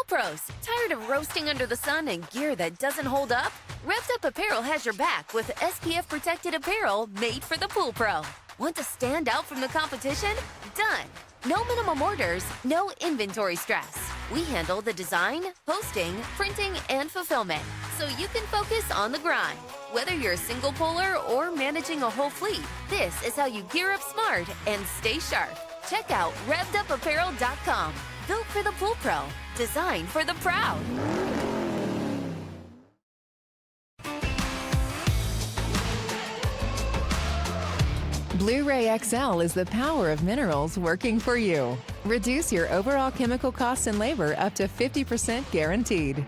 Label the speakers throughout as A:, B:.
A: Pool Pros, tired of roasting under the sun in gear that doesn't hold up? Revved Up Apparel has your back with SPF-protected apparel made for the Pool Pro. Want to stand out from the competition? Done. No minimum orders, no inventory stress. We handle the design, posting, printing, and fulfillment, so you can focus on the grind. Whether you're a single pooler or managing a whole fleet, this is how you gear up smart and stay sharp. Check out RevvedUpApparel.com. Built for the Pool Pro. Designed for the proud.
B: Blu-ray XL is the power of minerals working for you. Reduce your overall chemical costs and labor up to 50% guaranteed.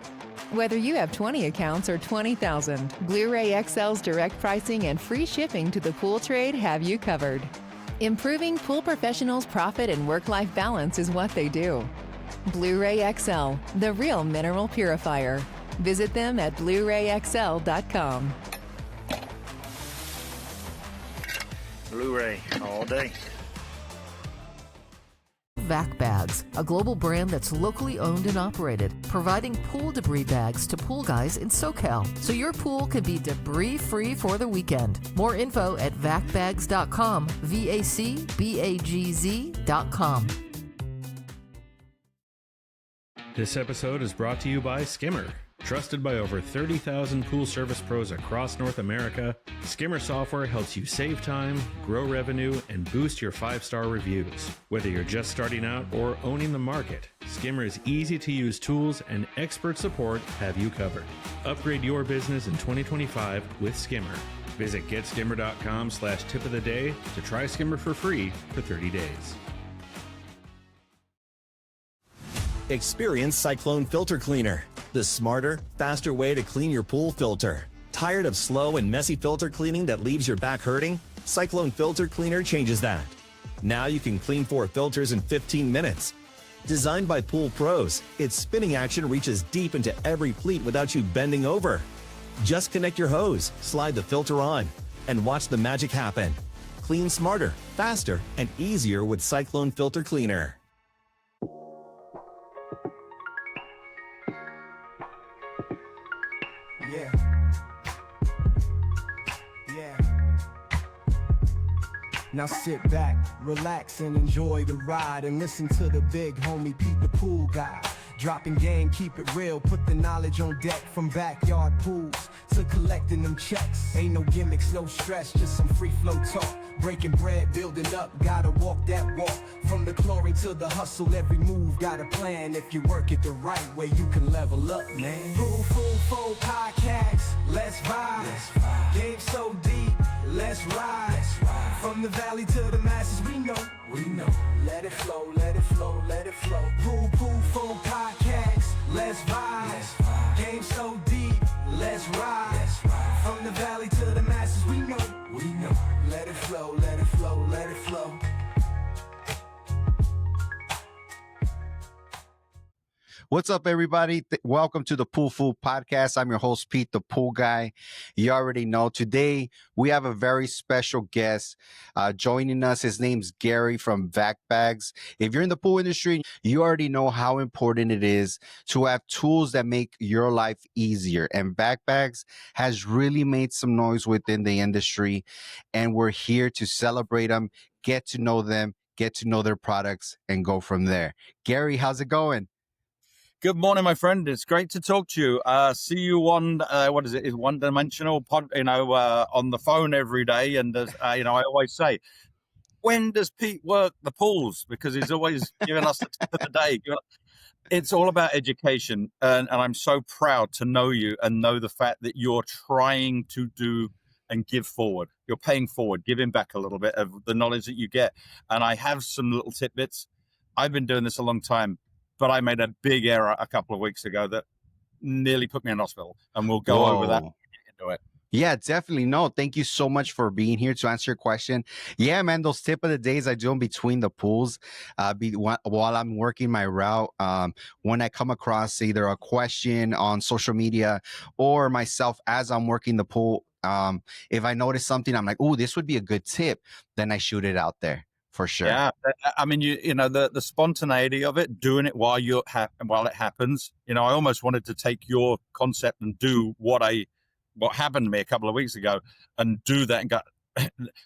B: Whether you have 20 accounts or 20,000, Blu-ray XL's direct pricing and free shipping to the pool trade have you covered. Improving pool professionals' profit and work-life balance is what they do. Blu-ray XL, the real mineral purifier. Visit them at BluRayXL.com.
C: Blu-ray all day.
D: VacBagz, a global brand that's locally owned and operated, providing pool debris bags to pool guys in SoCal, so your pool can be debris-free for the weekend. More info at VacBagz.com, VacBagz.com.
E: This episode is brought to you by Skimmer. Trusted by over 30,000 pool service pros across North America, Skimmer software helps you save time, grow revenue, and boost your 5-star reviews. Whether you're just starting out or owning the market, Skimmer's easy-to-use tools and expert support have you covered. Upgrade your business in 2025 with Skimmer. Visit getskimmer.com/tip of the day to try Skimmer for free for 30 days.
F: Experience Cyclone Filter Cleaner, the smarter, faster way to clean your pool filter. Tired of slow and messy filter cleaning that leaves your back hurting? Cyclone Filter Cleaner changes that. Now you can clean 4 filters in 15 minutes. Designed by pool pros, its spinning action reaches deep into every pleat without you bending over. Just connect your hose, slide the filter on, and watch the magic happen. Clean smarter, faster, and easier with Cyclone Filter Cleaner.
G: Now sit back, relax, and enjoy the ride, and listen to the big homie Pete the Pool Guy. Dropping game, keep it real, put the knowledge on deck. From backyard pools to collecting them checks. Ain't no gimmicks, no stress, just some free flow talk. Breaking bread, building up, gotta walk that walk. From the chlorine to the hustle, every move got a plan. If you work it the right way, you can level up, man. Pool Foo Podcast, let's vibe. Game so deep, let's ride. From the valley to the masses, we know. Let it flow, let it flow, let it flow. Pool Foo Podcast, let's vibe. Game so deep, let's ride. From the valley to the masses, we know. Let it flow, let it flow, let it flow.
H: What's up, everybody? Welcome to the Pool Foo Podcast. I'm your host, Pete, the Pool Guy. You already know. Today, we have a very special guest joining us. His name's Gary from VacBagz. If you're in the pool industry, you already know how important it is to have tools that make your life easier. And VacBagz has really made some noise within the industry. And we're here to celebrate them, get to know them, get to know their products, and go from there. Gary, how's it going?
C: Good morning, my friend. It's great to talk to you. See you on what is it? Is one-dimensional pod? On the phone every day. And I always say, when does Pete work the pools? Because he's always giving us the tip of the day. It's all about education, and I'm so proud to know you and know the fact that you're trying to do and give forward. You're paying forward, giving back a little bit of the knowledge that you get. And I have some little tidbits. I've been doing this a long time, but I made a big error a couple of weeks ago that nearly put me in hospital, and we'll go over that into it.
H: Yeah, definitely. No, thank you so much for being here to answer your question. Yeah, man, those tip of the days I do in between the pools, while I'm working my route. When I come across either a question on social media or myself as I'm working the pool, if I notice something, I'm like, oh, this would be a good tip. Then I shoot it out there. for sure.
C: Yeah, I mean, you know, the spontaneity of it, doing it while while it happens. You know, I almost wanted to take your concept and do what happened to me a couple of weeks ago, and do that and go,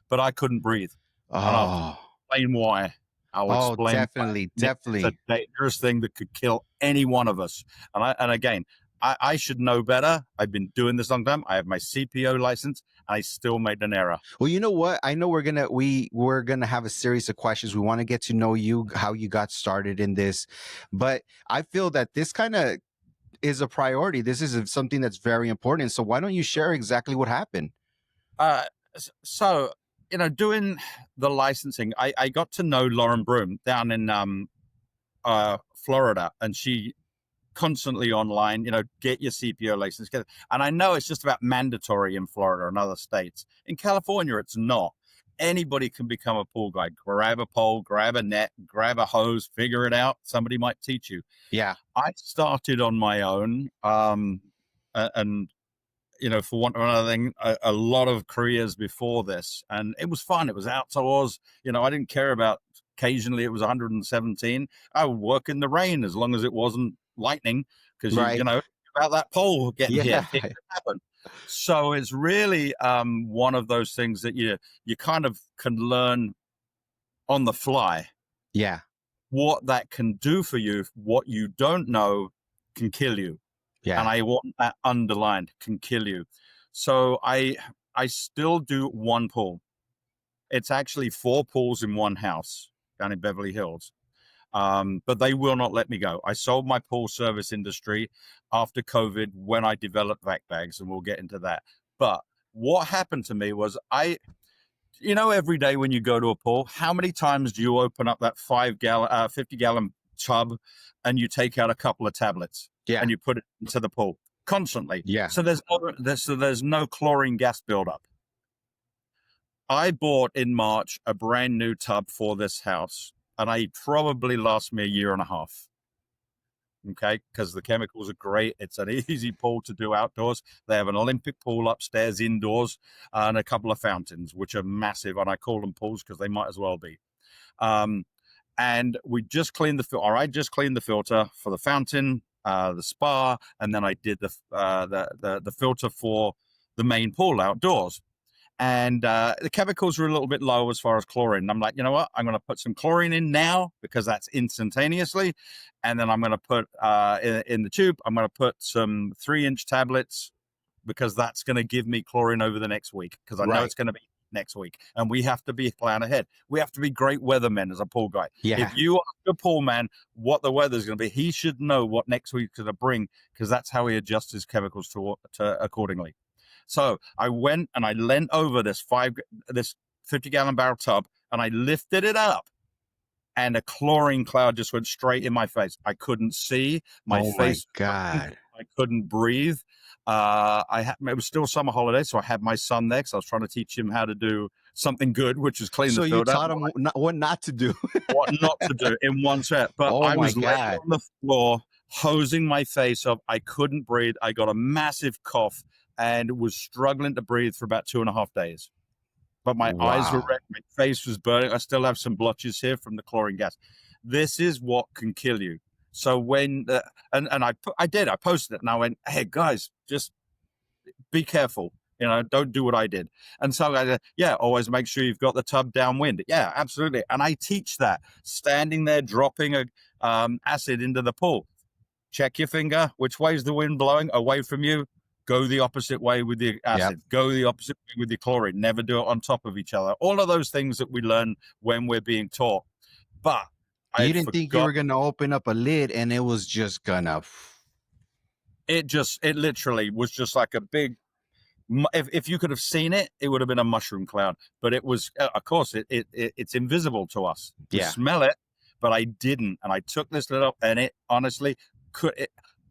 C: but I couldn't breathe. And I'll explain why. I'll explain.
H: Definitely.
C: It's a dangerous thing that could kill any one of us. And again, I should know better. I've been doing this a long time. I have my CPO license, and I still made an error.
H: Well, you know what? I know we're gonna have a series of questions. We want to get to know you, how you got started in this, but I feel that this kind of is a priority. This is something that's very important. So why don't you share exactly what happened?
C: So, you know, doing the licensing, I got to know Lauren Broom down in Florida, and she constantly online, you know, get your CPO license. And I know it's just about mandatory in Florida and other states. In California, it's not. Anybody can become a pool guy. Grab a pole, grab a net, grab a hose, figure it out. Somebody might teach you.
H: Yeah.
C: I started on my own, and you know, for one or another thing, a lot of careers before this, and it was fun. It was outdoors. You know, I didn't care about. Occasionally, it was 117. I would work in the rain as long as it wasn't lightning, because you know about that pole getting hit. It could happen. So it's really one of those things that you kind of can learn on the fly.
H: Yeah.
C: What that can do for you, what you don't know, can kill you.
H: Yeah.
C: And I want that underlined, can kill you. So I still do one pool. It's actually 4 pools in one house down in Beverly Hills. But they will not let me go. I sold my pool service industry after COVID when I developed VacBagz, and we'll get into that. But what happened to me was you know, every day when you go to a pool, how many times do you open up that 50-gallon tub and you take out a couple of tablets and you put it into the pool constantly?
H: Yeah.
C: So there's no chlorine gas buildup. I bought in March a brand new tub for this house, and it probably lasts me a year and a half. Okay, because the chemicals are great. It's an easy pool to do outdoors. They have an Olympic pool upstairs, indoors, and a couple of fountains, which are massive. And I call them pools because they might as well be. And we just cleaned I just cleaned the filter for the fountain, the spa, and then I did the filter for the main pool outdoors. And the chemicals were a little bit low as far as chlorine. And I'm like, you know what? I'm going to put some chlorine in now because that's instantaneously. And then I'm going to put in the tube, I'm going to put some 3-inch tablets because that's going to give me chlorine over the next week, because I know it's going to be next week. And we have to be a plan ahead. We have to be great weathermen as a pool guy.
H: Yeah.
C: If you ask a pool man what the weather's going to be, he should know what next week's going to bring, because that's how he adjusts his chemicals to accordingly. So I went and I leant over this 50-gallon barrel tub, and I lifted it up, and a chlorine cloud just went straight in my face. I couldn't see my face.
H: My God.
C: I couldn't breathe. It was still summer holidays, so I had my son there because I was trying to teach him how to do something good, which is clean the filter.
H: So you taught him what not to do.
C: What not to do in one set. But I was laying on the floor, hosing my face up. I couldn't breathe. I got a massive cough and was struggling to breathe for about 2.5 days. But my eyes were red, my face was burning. I still have some blotches here from the chlorine gas. This is what can kill you. So when I posted it, and I went, hey guys, just be careful. You know, don't do what I did. And so always make sure you've got the tub downwind. Yeah, absolutely. And I teach that, standing there, dropping acid into the pool. Check your finger. Which way is the wind blowing? Away from you. Go the opposite way with the acid. Yep. Go the opposite way with the chlorine. Never do it on top of each other. All of those things that we learn when we're being taught. But
H: you didn't think you were going to open up a lid and it was just gonna.
C: It literally was just like a big. If you could have seen it, it would have been a mushroom cloud. But it was, of course, it's invisible to us. You smell it, but I didn't. And I took this little, and it honestly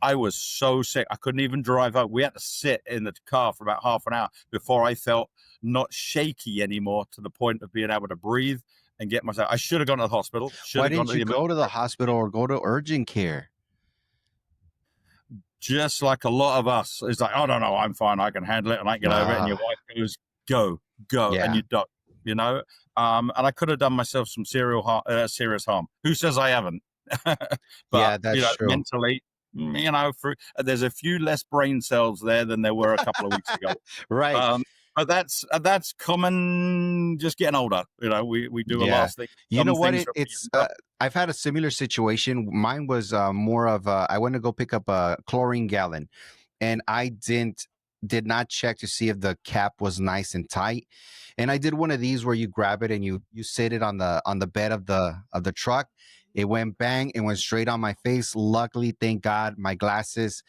C: I was so sick. I couldn't even drive out. We had to sit in the car for about half an hour before I felt not shaky anymore to the point of being able to breathe and get myself. I should have gone to the hospital.
H: Why didn't you go to the hospital or go to urgent care?
C: Just like a lot of us, it's like, oh, no, I'm fine. I can handle it and I can get over it. And your wife goes, go.
H: Yeah.
C: And you don't. and I could have done myself some serious harm. Who says I haven't?
H: Yeah,
C: But,
H: that's true.
C: mentally, there's a few less brain cells there than there were a couple of weeks ago.
H: Right.
C: But that's common, just getting older. We do a lot
H: Yeah.
C: of things.
H: You know
C: Some
H: what?
C: things are
H: It's
C: younger.
H: I've had a similar situation. Mine was more of I went to go pick up a chlorine gallon, and I did not check to see if the cap was nice and tight. And I did one of these where you grab it and you sit it on the bed of the truck. It went bang and went straight on my face. Luckily, thank God, my glasses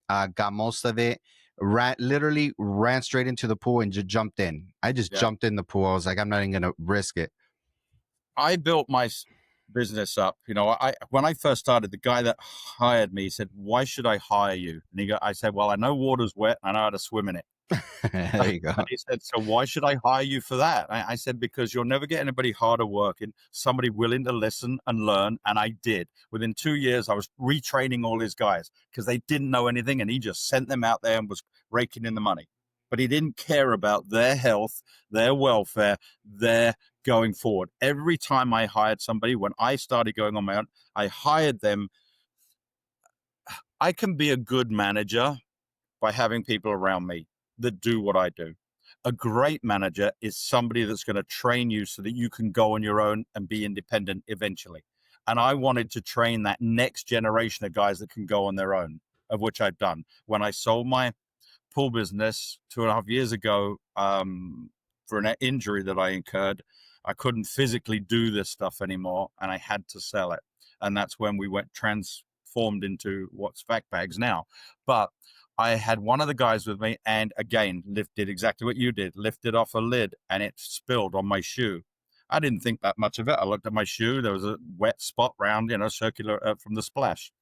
H: got most of it. Literally ran straight into the pool and just jumped in. I just
C: Yeah.
H: jumped in the pool. I was like, I'm not even gonna risk it.
C: I built my business up. When I first started, the guy that hired me said, "Why should I hire you?" And I said, "Well, I know water's wet. I know how to swim in it."
H: There you go.
C: And he said, "So why should I hire you for that?" I said, "Because you'll never get anybody harder working, somebody willing to listen and learn." And I did. Within 2 years, I was retraining all his guys because they didn't know anything, and he just sent them out there and was raking in the money. But he didn't care about their health, their welfare, their going forward. Every time I hired somebody, when I started going on my own, I hired them. I can be a good manager by having people around me that do what I do. A great manager is somebody that's going to train you so that you can go on your own and be independent eventually. And I wanted to train that next generation of guys that can go on their own, of which I've done. When I sold my pool business 2.5 years ago, for an injury that I incurred, I couldn't physically do this stuff anymore, and I had to sell it. And that's when we went transformed into what's VacBagz now. But I had one of the guys with me, and again, did exactly what you did, lifted off a lid, and it spilled on my shoe. I didn't think that much of it. I looked at my shoe. There was a wet spot round, circular from the splash.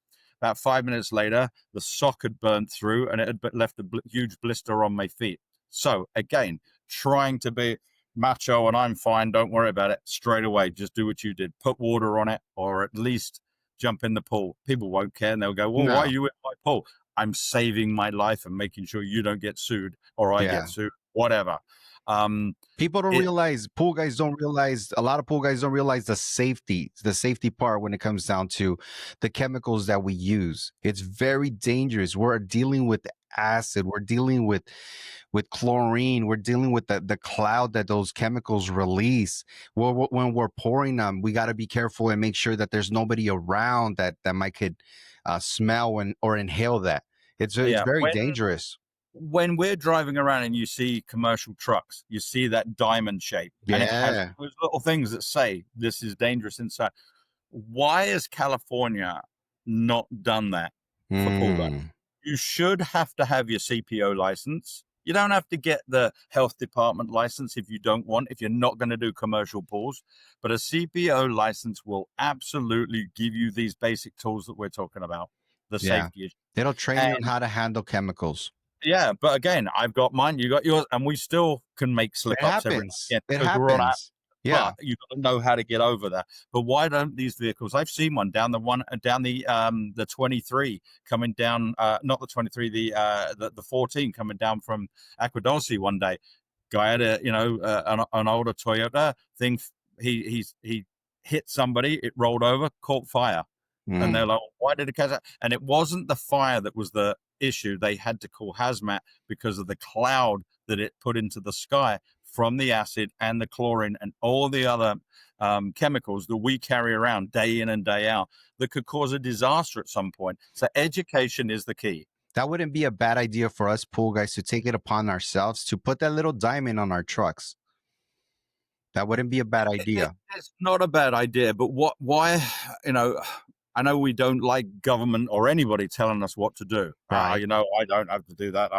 C: About 5 minutes later, the sock had burned through, and it had left a huge blister on my feet. So again, trying to be macho and I'm fine, don't worry about it, straight away, just do what you did. Put water on it, or at least jump in the pool. People won't care, and they'll go, well, why are you in my pool? I'm saving my life and making sure you don't get sued or I get sued, whatever.
H: People don't realize, pool guys don't realize, a lot of pool guys don't realize the safety part when it comes down to the chemicals that we use. It's very dangerous. We're dealing with acid. We're dealing with chlorine. We're dealing with the cloud that those chemicals release. When we're pouring them, we got to be careful and make sure that there's nobody around that might could smell or inhale that. It's very dangerous.
C: When we're driving around and you see commercial trucks, you see that diamond shape, and it has those little things that say this is dangerous inside. Why has California not done that for pool guys? You should have to have your CPO license. You don't have to get the health department license if you're not going to do commercial pools, but a CPO license will absolutely give you these basic tools that we're talking about, the safety issue.
H: It'll train you on how to handle chemicals.
C: Yeah, but again, I've got mine, you got yours, and we still can make slip-ups every now and again. We're on our,
H: yeah,
C: but you've got to know how to get over that. But why don't these vehicles? I've seen one down the 23 coming down, not the 23, the 14 coming down from Aquadolce one day. Guy had an older Toyota thing. He hit somebody, it rolled over, caught fire, and they're like, why did it catch that? And it wasn't the fire that was the issue. They had to call hazmat because of the cloud that it put into the sky from the acid and the chlorine and all the other chemicals that we carry around day in and day out that could cause a disaster at some point. So education is the key.
H: That wouldn't be a bad idea for us pool guys to take it upon ourselves to put that little diamond on our trucks. That wouldn't be a bad idea.
C: It's not a bad idea, but why, I know we don't like government or anybody telling us what to do.
H: Right.
C: I don't have to do that.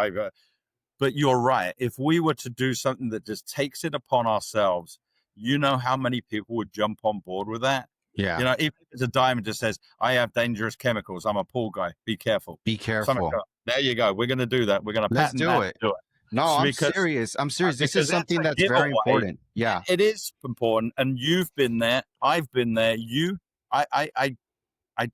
C: But you're right. If we were to do something that just takes it upon ourselves, you know how many people would jump on board with that?
H: Yeah.
C: If it's a diamond that says, I have dangerous chemicals, I'm a pool guy, be careful.
H: Be careful.
C: There you go. We're going to do that. We're going to patent that.
H: Do it. No, I'm serious. This is something that's very important. Yeah.
C: It is important. And you've been there. I've been there. I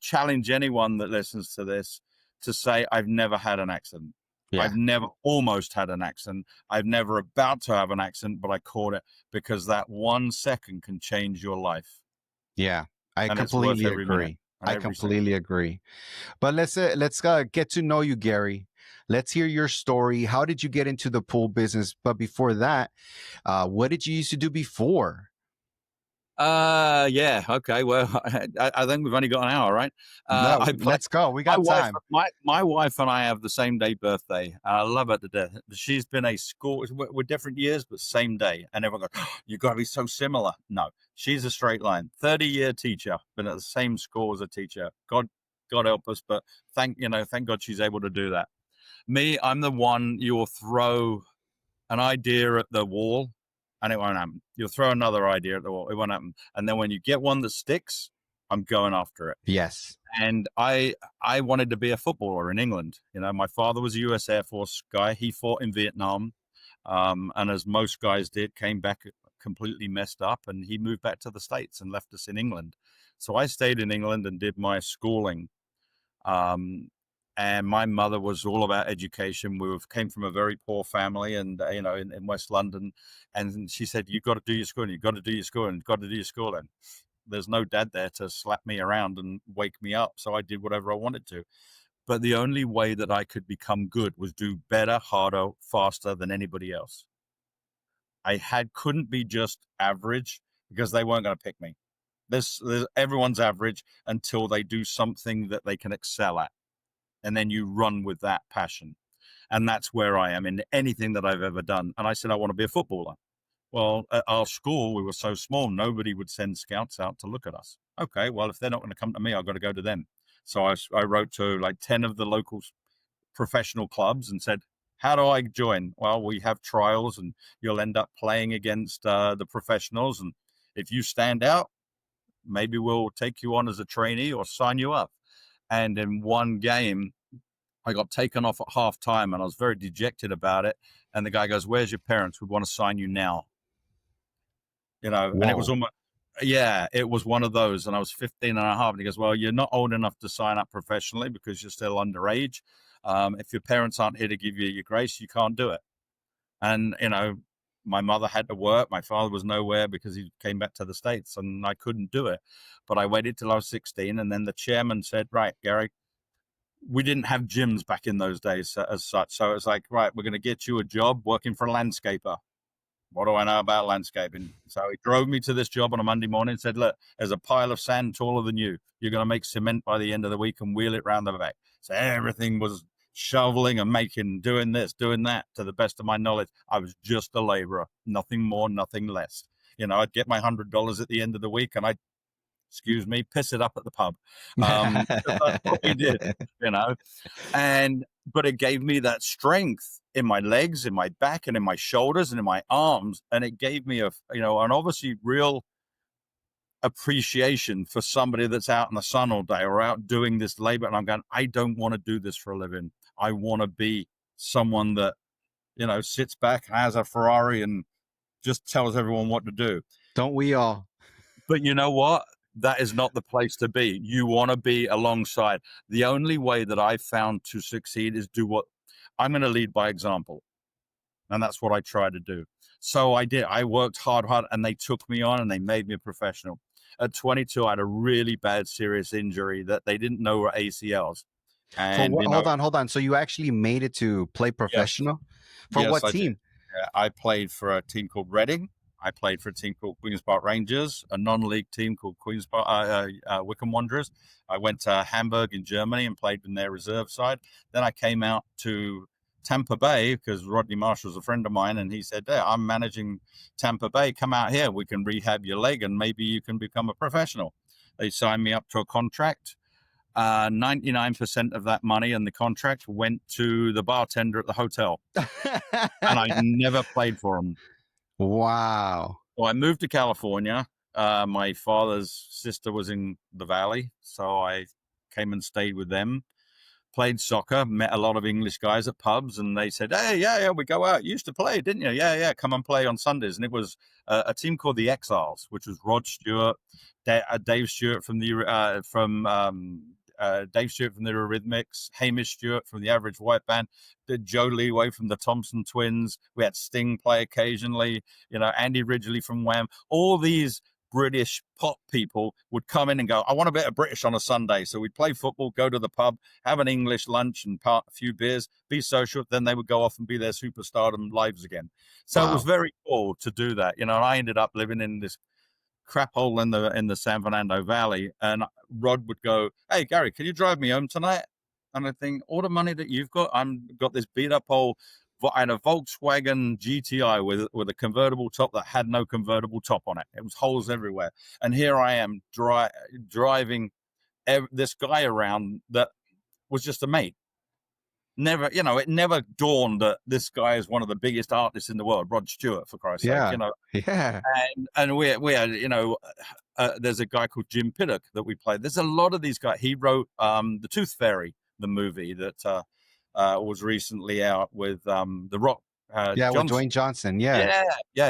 C: challenge anyone that listens to this to say, I've never had an accident.
H: Yeah.
C: I've never almost had an accident. I've never about to have an accident, but I caught it, because that 1 second can change your life.
H: Yeah, I
C: And it's worth
H: completely
C: every minute
H: agree.
C: and
H: I
C: every second.
H: completely agree. But let's get to know you, Gary. Let's hear your story. How did you get into the pool business? But before that, what did you used to do before?
C: Yeah. Okay. Well, I think we've only got an hour, right?
H: No,
C: I play,
H: let's go. We
C: my
H: got
C: wife,
H: time.
C: my wife and I have the same day birthday. And I love her to death. She's been a school, we're different years, but same day. And everyone goes, oh, you got to be so similar. No, she's a straight line. 30-year teacher, been at the same school as a teacher. God help us, but thank God she's able to do that. Me, I'm the one, you will throw an idea at the wall and it won't happen. You'll throw another idea at the wall, it won't happen. And then when you get one that sticks, I'm going after it.
H: Yes.
C: And I wanted to be a footballer in England. My father was a US Air Force guy. He fought in Vietnam. And as most guys did, came back completely messed up, and he moved back to the States and left us in England. So I stayed in England and did my schooling. And my mother was all about education. We came from a very poor family, and in West London. And she said, "You've got to do your schooling. You've got to do your schooling. You've got to do your schooling." There's no dad there to slap me around and wake me up, so I did whatever I wanted to. But the only way that I could become good was do better, harder, faster than anybody else. I couldn't be just average, because they weren't going to pick me. Everyone's average until they do something that they can excel at. And then you run with that passion. And that's where I am in anything that I've ever done. And I said, I want to be a footballer. Well, at our school, we were so small, nobody would send scouts out to look at us. Okay, well, if they're not going to come to me, I've got to go to them. So I wrote to like 10 of the local professional clubs and said, how do I join? Well, we have trials, and you'll end up playing against the professionals. And if you stand out, maybe we'll take you on as a trainee or sign you up. And in one game, I got taken off at halftime, and I was very dejected about it. And the guy goes, "Where's your parents? We want to sign you now."
H: Whoa.
C: And it was almost, it was one of those. And I was 15 and a half. And he goes, "Well, you're not old enough to sign up professionally because you're still underage. If your parents aren't here to give you your grace, you can't do it." And, my mother had to work. My father was nowhere because he came back to the States, and I couldn't do it. But I waited till I was 16. And then the chairman said, "Right, Gary," we didn't have gyms back in those days as such. So it's like, "Right, we're going to get you a job working for a landscaper." What do I know about landscaping? So he drove me to this job on a Monday morning and said, "Look, there's a pile of sand taller than you. You're going to make cement by the end of the week and wheel it around the back." So everything was shoveling and doing this, doing that. To the best of my knowledge, I was just a laborer, nothing more, nothing less. I'd get my $100 at the end of the week, and I'd, piss it up at the pub. That's what we did, but it gave me that strength in my legs, in my back, and in my shoulders, and in my arms. And it gave me an obviously real appreciation for somebody that's out in the sun all day or out doing this labor. And I'm going, I don't want to do this for a living. I want to be someone that, sits back, has a Ferrari, and just tells everyone what to do.
H: Don't we all?
C: But you know what? That is not the place to be. You want to be alongside. The only way that I've found to succeed is I'm going to lead by example. And that's what I try to do. So I did. I worked hard, and they took me on, and they made me a professional. At 22, I had a really bad, serious injury that they didn't know were ACLs. And
H: hold on. So you actually made it to play professional?
C: Yes.
H: For
C: Yes,
H: what
C: I
H: team?
C: did. Yeah, I played for a team called Reading. I played for a team called Queen's Park Rangers, a non-league team called Queen's Park Wycombe Wanderers. I went to Hamburg in Germany and played in their reserve side. Then I came out to Tampa Bay because Rodney Marshall's a friend of mine, and he said, "Hey, I'm managing Tampa Bay. Come out here. We can rehab your leg, and maybe you can become a professional." They signed me up to a contract. 99% of that money and the contract went to the bartender at the hotel, and I never played for him.
H: Wow.
C: Well, I moved to California. My father's sister was in the Valley, so I came and stayed with them. Played soccer, met a lot of English guys at pubs, and they said, "Hey, yeah, we go out. You used to play, didn't you? Yeah, come and play on Sundays." And it was a team called the Exiles, which was Rod Stewart, Dave Stewart from Dave Stewart from the Eurythmics, Hamish Stewart from the Average White Band, Joe Leeway from the Thompson Twins. We had Sting play occasionally, Andy Ridgely from Wham. All these British pop people would come in and go, I want a bit of British on a Sunday. So we'd play football, go to the pub, have an English lunch and a few beers, be social. Then they would go off and be their superstardom lives again. So It was very cool to do that. And I ended up living in this crap hole in the San Fernando Valley. And Rod would go, hey, Gary, can you drive me home tonight? And I think, all the money that you've got, I've got this beat up old, I had a Volkswagen GTI with a convertible top that had no convertible top on it. It was holes everywhere. And here I am driving this guy around that was just a mate. Never, it never dawned that this guy is one of the biggest artists in the world, Rod Stewart, for Christ's sake.
H: Yeah.
C: And we had, there's a guy called Jim Piddock that we played. There's a lot of these guys. He wrote The Tooth Fairy, the movie that was recently out with The Rock.
H: With Dwayne Johnson.
C: Yeah.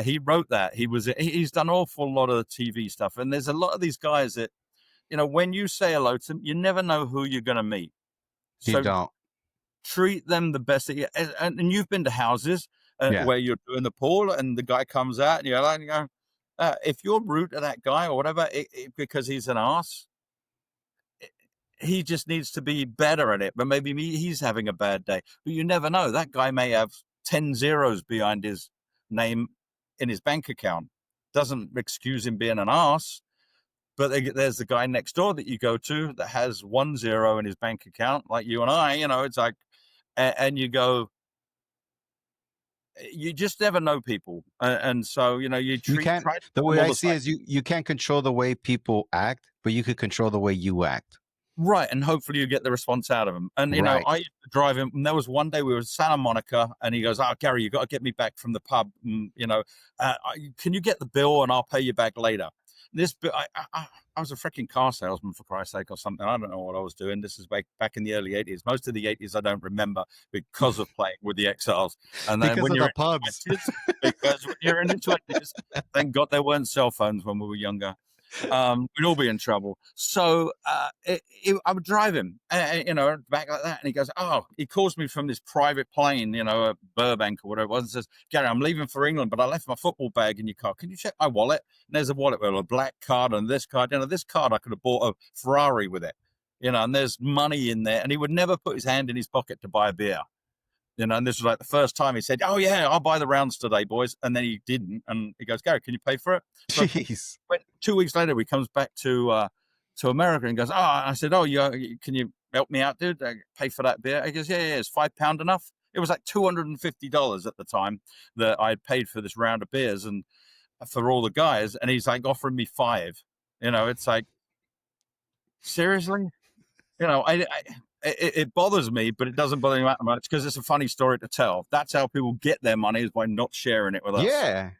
C: He wrote that. He's done an awful lot of TV stuff. And there's a lot of these guys that, when you say hello to them, you never know who you're going to meet.
H: You don't.
C: Treat them the best. And you've been to houses where you're doing the pool and the guy comes out and you're like, if you're rude to that guy or whatever, because he's an arse, he just needs to be better at it. But maybe he's having a bad day. But you never know. That guy may have 10 zeros behind his name in his bank account. Doesn't excuse him being an arse. But there's the guy next door that you go to that has 1 0 in his bank account, like you and I, it's like, and you go, you just never know people. And so, you
H: can't, the way I see it is you can't control the way people act, but you could control the way you act.
C: Right. And hopefully you get the response out of him. And, I used to drive him. And there was one day we were in Santa Monica and he goes, Gary, you got to get me back from the pub. And, can you get the bill and I'll pay you back later? I was a freaking car salesman, for Christ's sake, or something. I don't know what I was doing. This is back in the early 80s. Most of the 80s I don't remember because of playing with the XLs. And then when you're in pubs. Because when you're in the 20s, thank God there weren't cell phones when we were younger. We'd all be in trouble. So I would drive him, back like that. And he goes, he calls me from this private plane, at Burbank or whatever it was, and says, Gary, I'm leaving for England, but I left my football bag in your car. Can you check my wallet? And there's a wallet with a black card and this card. This card, I could have bought a Ferrari with it, and there's money in there. And he would never put his hand in his pocket to buy a beer. And this was like the first time he said, oh, yeah, I'll buy the rounds today, boys. And then he didn't. And he goes, Gary, can you pay for it? So
H: Jeez.
C: 2 weeks later, he comes back to America and goes, I said, can you help me out, dude? Pay for that beer? He goes, yeah, is £5 enough? It was like $250 at the time that I had paid for this round of beers and for all the guys. And he's like offering me $5. It's like, seriously? It bothers me, but it doesn't bother me that much because it's a funny story to tell. That's how people get their money, is by not sharing it with us.
H: Yeah.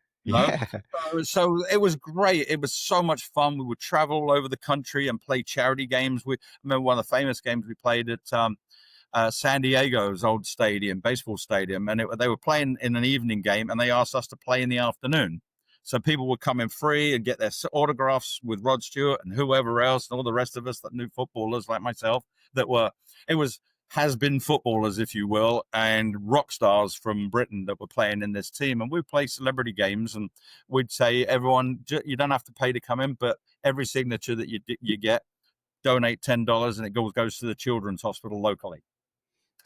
C: So it was great. It was so much fun. We would travel all over the country and play charity games. I remember one of the famous games we played at San Diego's old stadium, baseball stadium. And they were playing in an evening game and they asked us to play in the afternoon. So people would come in free and get their autographs with Rod Stewart and whoever else and all the rest of us that knew footballers like myself has-been footballers, if you will, and rock stars from Britain that were playing in this team. And we'd play celebrity games and we'd say, everyone, you don't have to pay to come in, but every signature that you get, donate $10 and it goes to the children's hospital locally.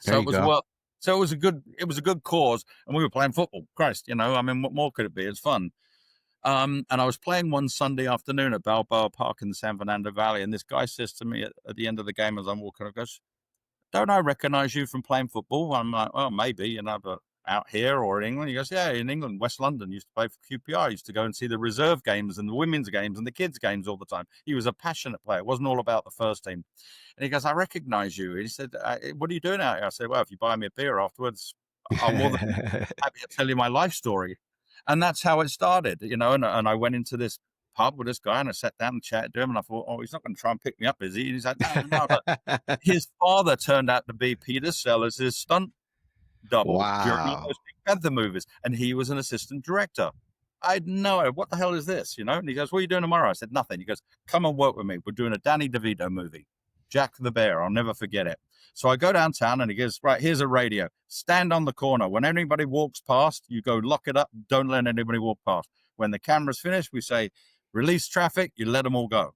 C: So it was a good cause, and we were playing football. Christ, what more could it be? It's fun. And I was playing one Sunday afternoon at Balboa Park in the San Fernando Valley, and this guy says to me at the end of the game as I'm walking, he goes, don't I recognize you from playing football? I'm like, well, maybe, but out here or in England? He goes, yeah, in England, West London, used to play for QPR, used to go and see the reserve games and the women's games and the kids' games all the time. He was a passionate player. It wasn't all about the first team. And he goes, I recognize you. And he said, what are you doing out here? I said, well, if you buy me a beer afterwards, I'm more than happy to tell you my life story. And that's how it started, and I went into this pub with this guy and I sat down and chatted to him and I thought, he's not going to try and pick me up, is he? And he's like, no. But his father turned out to be Peter Sellers' stunt double during those Pink Panther movies. And he was an assistant director. I had no idea, what the hell is this, And he goes, what are you doing tomorrow? I said, nothing. He goes, come and work with me. We're doing a Danny DeVito movie. Jack the Bear. I'll never forget it. So I go downtown and he goes, right, here's a radio. Stand on the corner. When anybody walks past, you go lock it up. Don't let anybody walk past. When the camera's finished, we say, release traffic. You let them all go.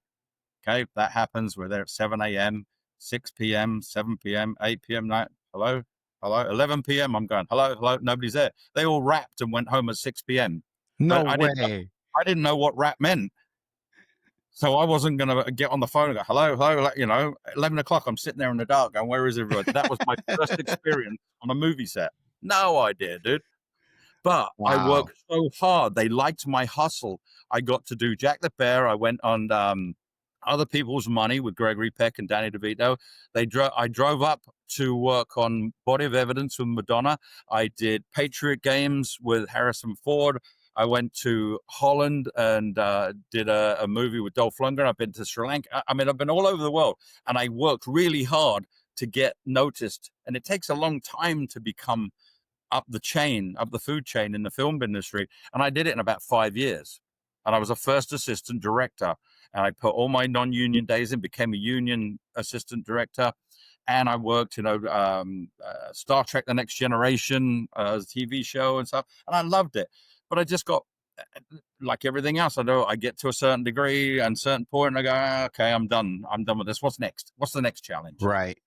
C: Okay, that happens. We're there at 7 a.m., 6 p.m., 7 p.m., 8 p.m. night. Hello, 11 p.m. I'm going, hello. Nobody's there. They all wrapped and went home at 6 p.m.
H: No
C: I
H: way.
C: I didn't know what wrap meant. So I wasn't going to get on the phone and go, hello, 11 o'clock, I'm sitting there in the dark going, where is everybody? That was my first experience on a movie set. No idea, dude. But I worked so hard. They liked my hustle. I got to do Jack the Bear. I went on Other People's Money with Gregory Peck and Danny DeVito. I drove up to work on Body of Evidence with Madonna. I did Patriot Games with Harrison Ford. I went to Holland and did a movie with Dolph Lundgren. I've been to Sri Lanka. I mean, I've been all over the world, and I worked really hard to get noticed. And it takes a long time to become up the food chain in the film industry. And I did it in about 5 years. And I was a first assistant director. And I put all my non-union days in, became a union assistant director. And I worked, Star Trek: The Next Generation, TV show and stuff. And I loved it. But I just got, like everything else, I know I get to a certain degree and certain point, and I go, okay, I'm done with this. What's next? What's the next challenge?
H: Right.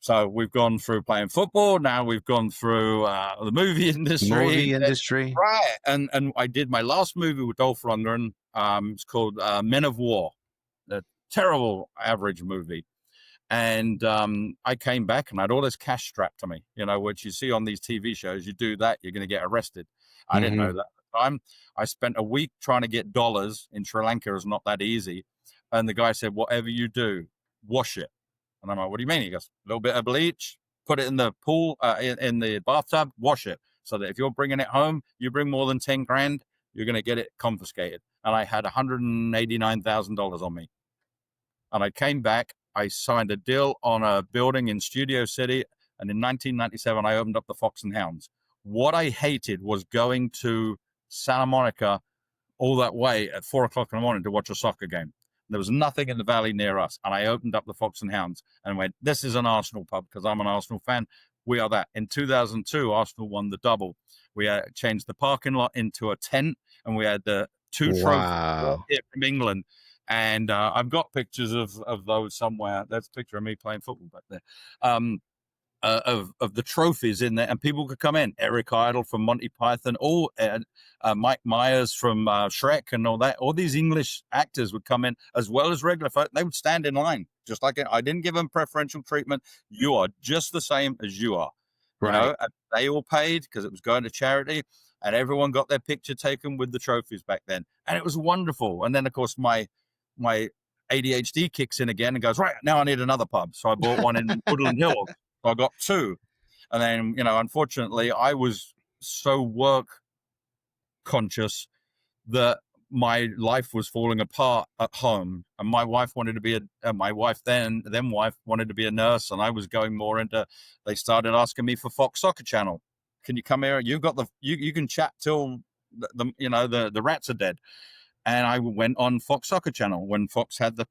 C: So we've gone through playing football. Now we've gone through the movie industry. Right. And I did my last movie with Dolph Lundgren. It's called Men of War, a terrible average movie. And I came back and I had all this cash strapped to me, which you see on these TV shows. You do that, you're going to get arrested. I didn't know that at the time. I spent a week trying to get dollars in Sri Lanka. Is not that easy. And the guy said, whatever you do, wash it. And I'm like, what do you mean? He goes, a little bit of bleach, put it in the pool, in the bathtub, wash it. So that if you're bringing it home, you bring more than 10 grand, you're going to get it confiscated. And I had $189,000 on me. And I came back. I signed a deal on a building in Studio City. And in 1997, I opened up the Fox and Hounds. What I hated was going to Santa Monica all that way at 4 o'clock in the morning to watch a soccer game. There was nothing in the valley near us. And I opened up the Fox and Hounds and went, this is an Arsenal pub because I'm an Arsenal fan. We are that. In 2002, Arsenal won the double. We changed the parking lot into a tent, and we had the two trophies here from England. And I've got pictures of those somewhere. That's a picture of me playing football back there. Of the trophies in there, and people could come in. Eric Idle from Monty Python, Mike Myers from Shrek, and all that. All these English actors would come in, as well as regular folk. They would stand in line, just like I didn't give them preferential treatment. You are just the same as you are. Right. And they all paid because it was going to charity, and everyone got their picture taken with the trophies back then, and it was wonderful. And then, of course, my ADHD kicks in again and goes, right, now I need another pub. So I bought one in Woodland Hills. So I got two. And then, unfortunately, I was so work conscious that my life was falling apart at home. And my wife wanted to be my wife then wife wanted to be a nurse. And I was going more into, they started asking me for Fox Soccer Channel. Can you come here? You got you can chat till the rats are dead. And I went on Fox Soccer Channel when Fox had the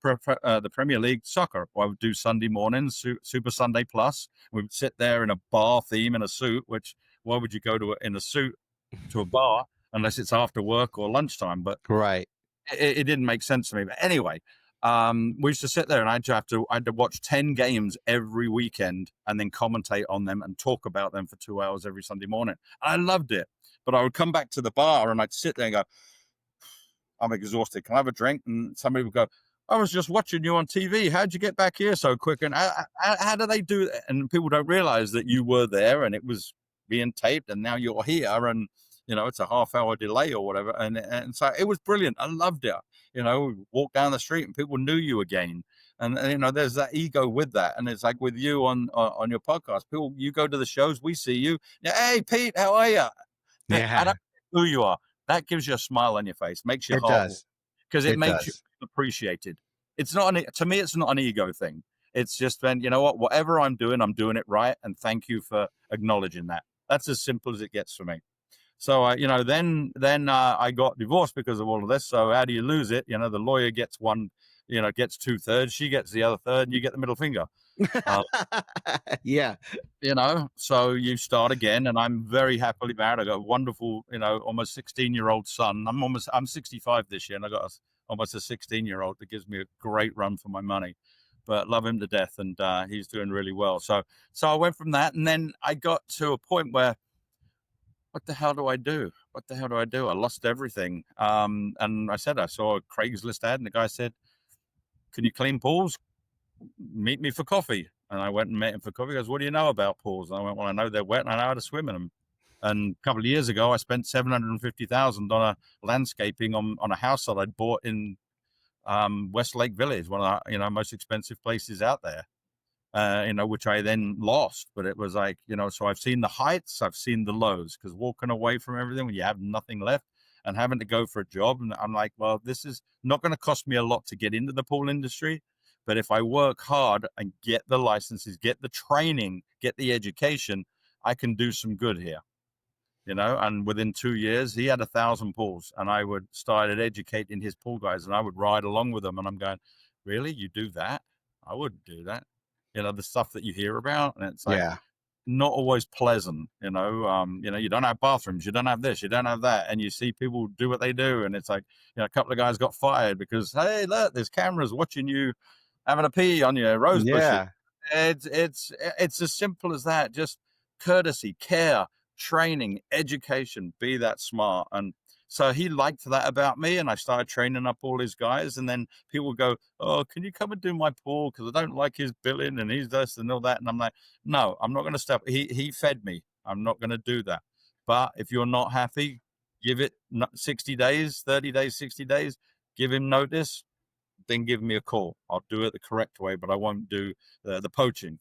C: Premier League soccer. I would do Sunday mornings, Super Sunday Plus. We would sit there in a bar theme in a suit, which why would you go in a suit to a bar unless it's after work or lunchtime? But
H: right,
C: it didn't make sense to me. But anyway, we used to sit there and I had to watch 10 games every weekend and then commentate on them and talk about them for 2 hours every Sunday morning. I loved it. But I would come back to the bar and I'd sit there and go, I'm exhausted. Can I have a drink? And somebody would go, I was just watching you on TV. How'd you get back here so quick? And how do they do that? And people don't realize that you were there and it was being taped and now you're here and, it's a half-hour delay or whatever. And so it was brilliant. I loved it. Walk down the street and people knew you again. And there's that ego with that. And it's like with you on your podcast, people, you go to the shows, we see you. Hey, Pete, how are you?
H: Yeah.
C: I don't know who you are. That gives you a smile on your face, makes you
H: it
C: whole,
H: does
C: because it makes you appreciated. It's not to me, it's not an ego thing. It's just then, whatever I'm doing it right. And thank you for acknowledging that. That's as simple as it gets for me. So, then I got divorced because of all of this. So how do you lose it? The lawyer gets one, gets 2/3, she gets the other third, and you get the middle finger.
H: Yeah.
C: So you start again, and I'm very happily married. I got a wonderful, almost 16-year-old son. I'm 65 this year, and I got almost a 16-year-old that gives me a great run for my money, but love him to death, and he's doing really well. So I went from that, and then I got to a point where, what the hell do I do? What the hell do I do? I lost everything. And I saw a Craigslist ad, and the guy said, "Can you clean pools? Meet me for coffee." And I went and met him for coffee. He goes, "What do you know about pools?" And I went, "Well, I know they're wet and I know how to swim in them." And a couple of years ago, I spent $750,000 on landscaping on a house that I'd bought in Westlake Village, one of the most expensive places out there. Which I then lost. But it was like, so I've seen the heights, I've seen the lows, because walking away from everything when you have nothing left and having to go for a job, and I'm like, well, this is not going to cost me a lot to get into the pool industry. But if I work hard and get the licenses, get the training, get the education, I can do some good here. And within 2 years, he had 1,000 pools, and I started educating his pool guys, and I would ride along with them. And I'm going, really? You do that? I wouldn't do that. The stuff that you hear about, and it's like, not always pleasant. You don't have bathrooms, you don't have this, you don't have that, and you see people do what they do, and it's like, a couple of guys got fired because, hey, look, there's cameras watching you having a pee on your rose bushes. It's as simple as that. Just courtesy, care, training, education, be that smart. And so he liked that about me, and I started training up all his guys. And then people go, "Oh, can you come and do my pool? Because I don't like his billing and he's this and all that." And I'm like, no, I'm not going to stop. He fed me. I'm not going to do that. But if you're not happy, give it 60 days, 30 days, 60 days, give him notice, then give me a call. I'll do it the correct way, but I won't do the poaching.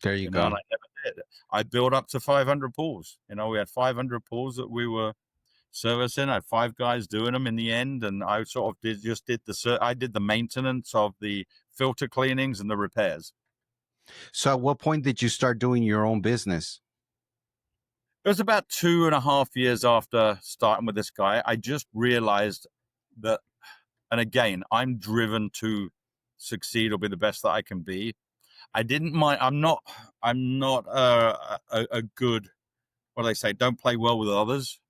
H: There you go.
C: And I never did. I built up to 500 pools. We had 500 pools that we were servicing. I had 5 guys doing them in the end, and I sort of did the maintenance of the filter cleanings and the repairs.
H: So at what point did you start doing your own business?
C: It was about 2.5 years after starting with this guy. I just realized that, and again, I'm driven to succeed or be the best that I can be. I didn't mind. I'm not a good, what do they say? Don't play well with others.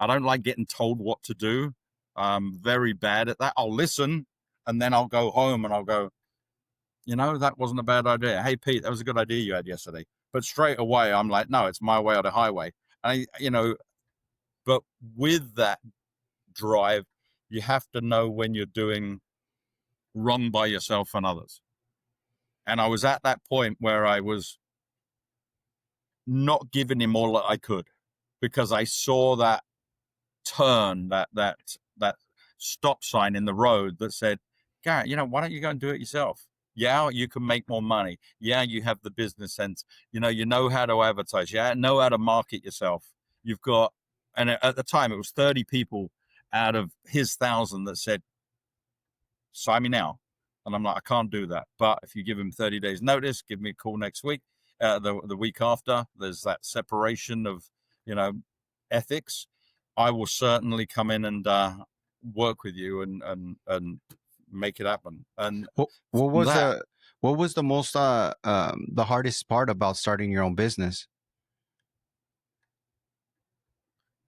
C: I don't like getting told what to do. I'm very bad at that. I'll listen, and then I'll go home and I'll go, that wasn't a bad idea. Hey, Pete, that was a good idea you had yesterday. But straight away, I'm like, no, it's my way or the highway. And but with that drive, you have to know when you're doing wrong by yourself and others. And I was at that point where I was not giving him all that I could, because I saw that turn, that stop sign in the road that said, "Garrett, why don't you go and do it yourself? Yeah, you can make more money. Yeah, you have the business sense. You know how to advertise. Yeah, know how to market yourself. You've got," and at the time it was 30 people out of his 1,000 that said, "Sign me now." And I'm like, I can't do that. But if you give him 30 days notice, give me a call next week, the week after, there's that separation of, ethics. I will certainly come in and work with you and make it happen. And
H: what was the most the hardest part about starting your own business?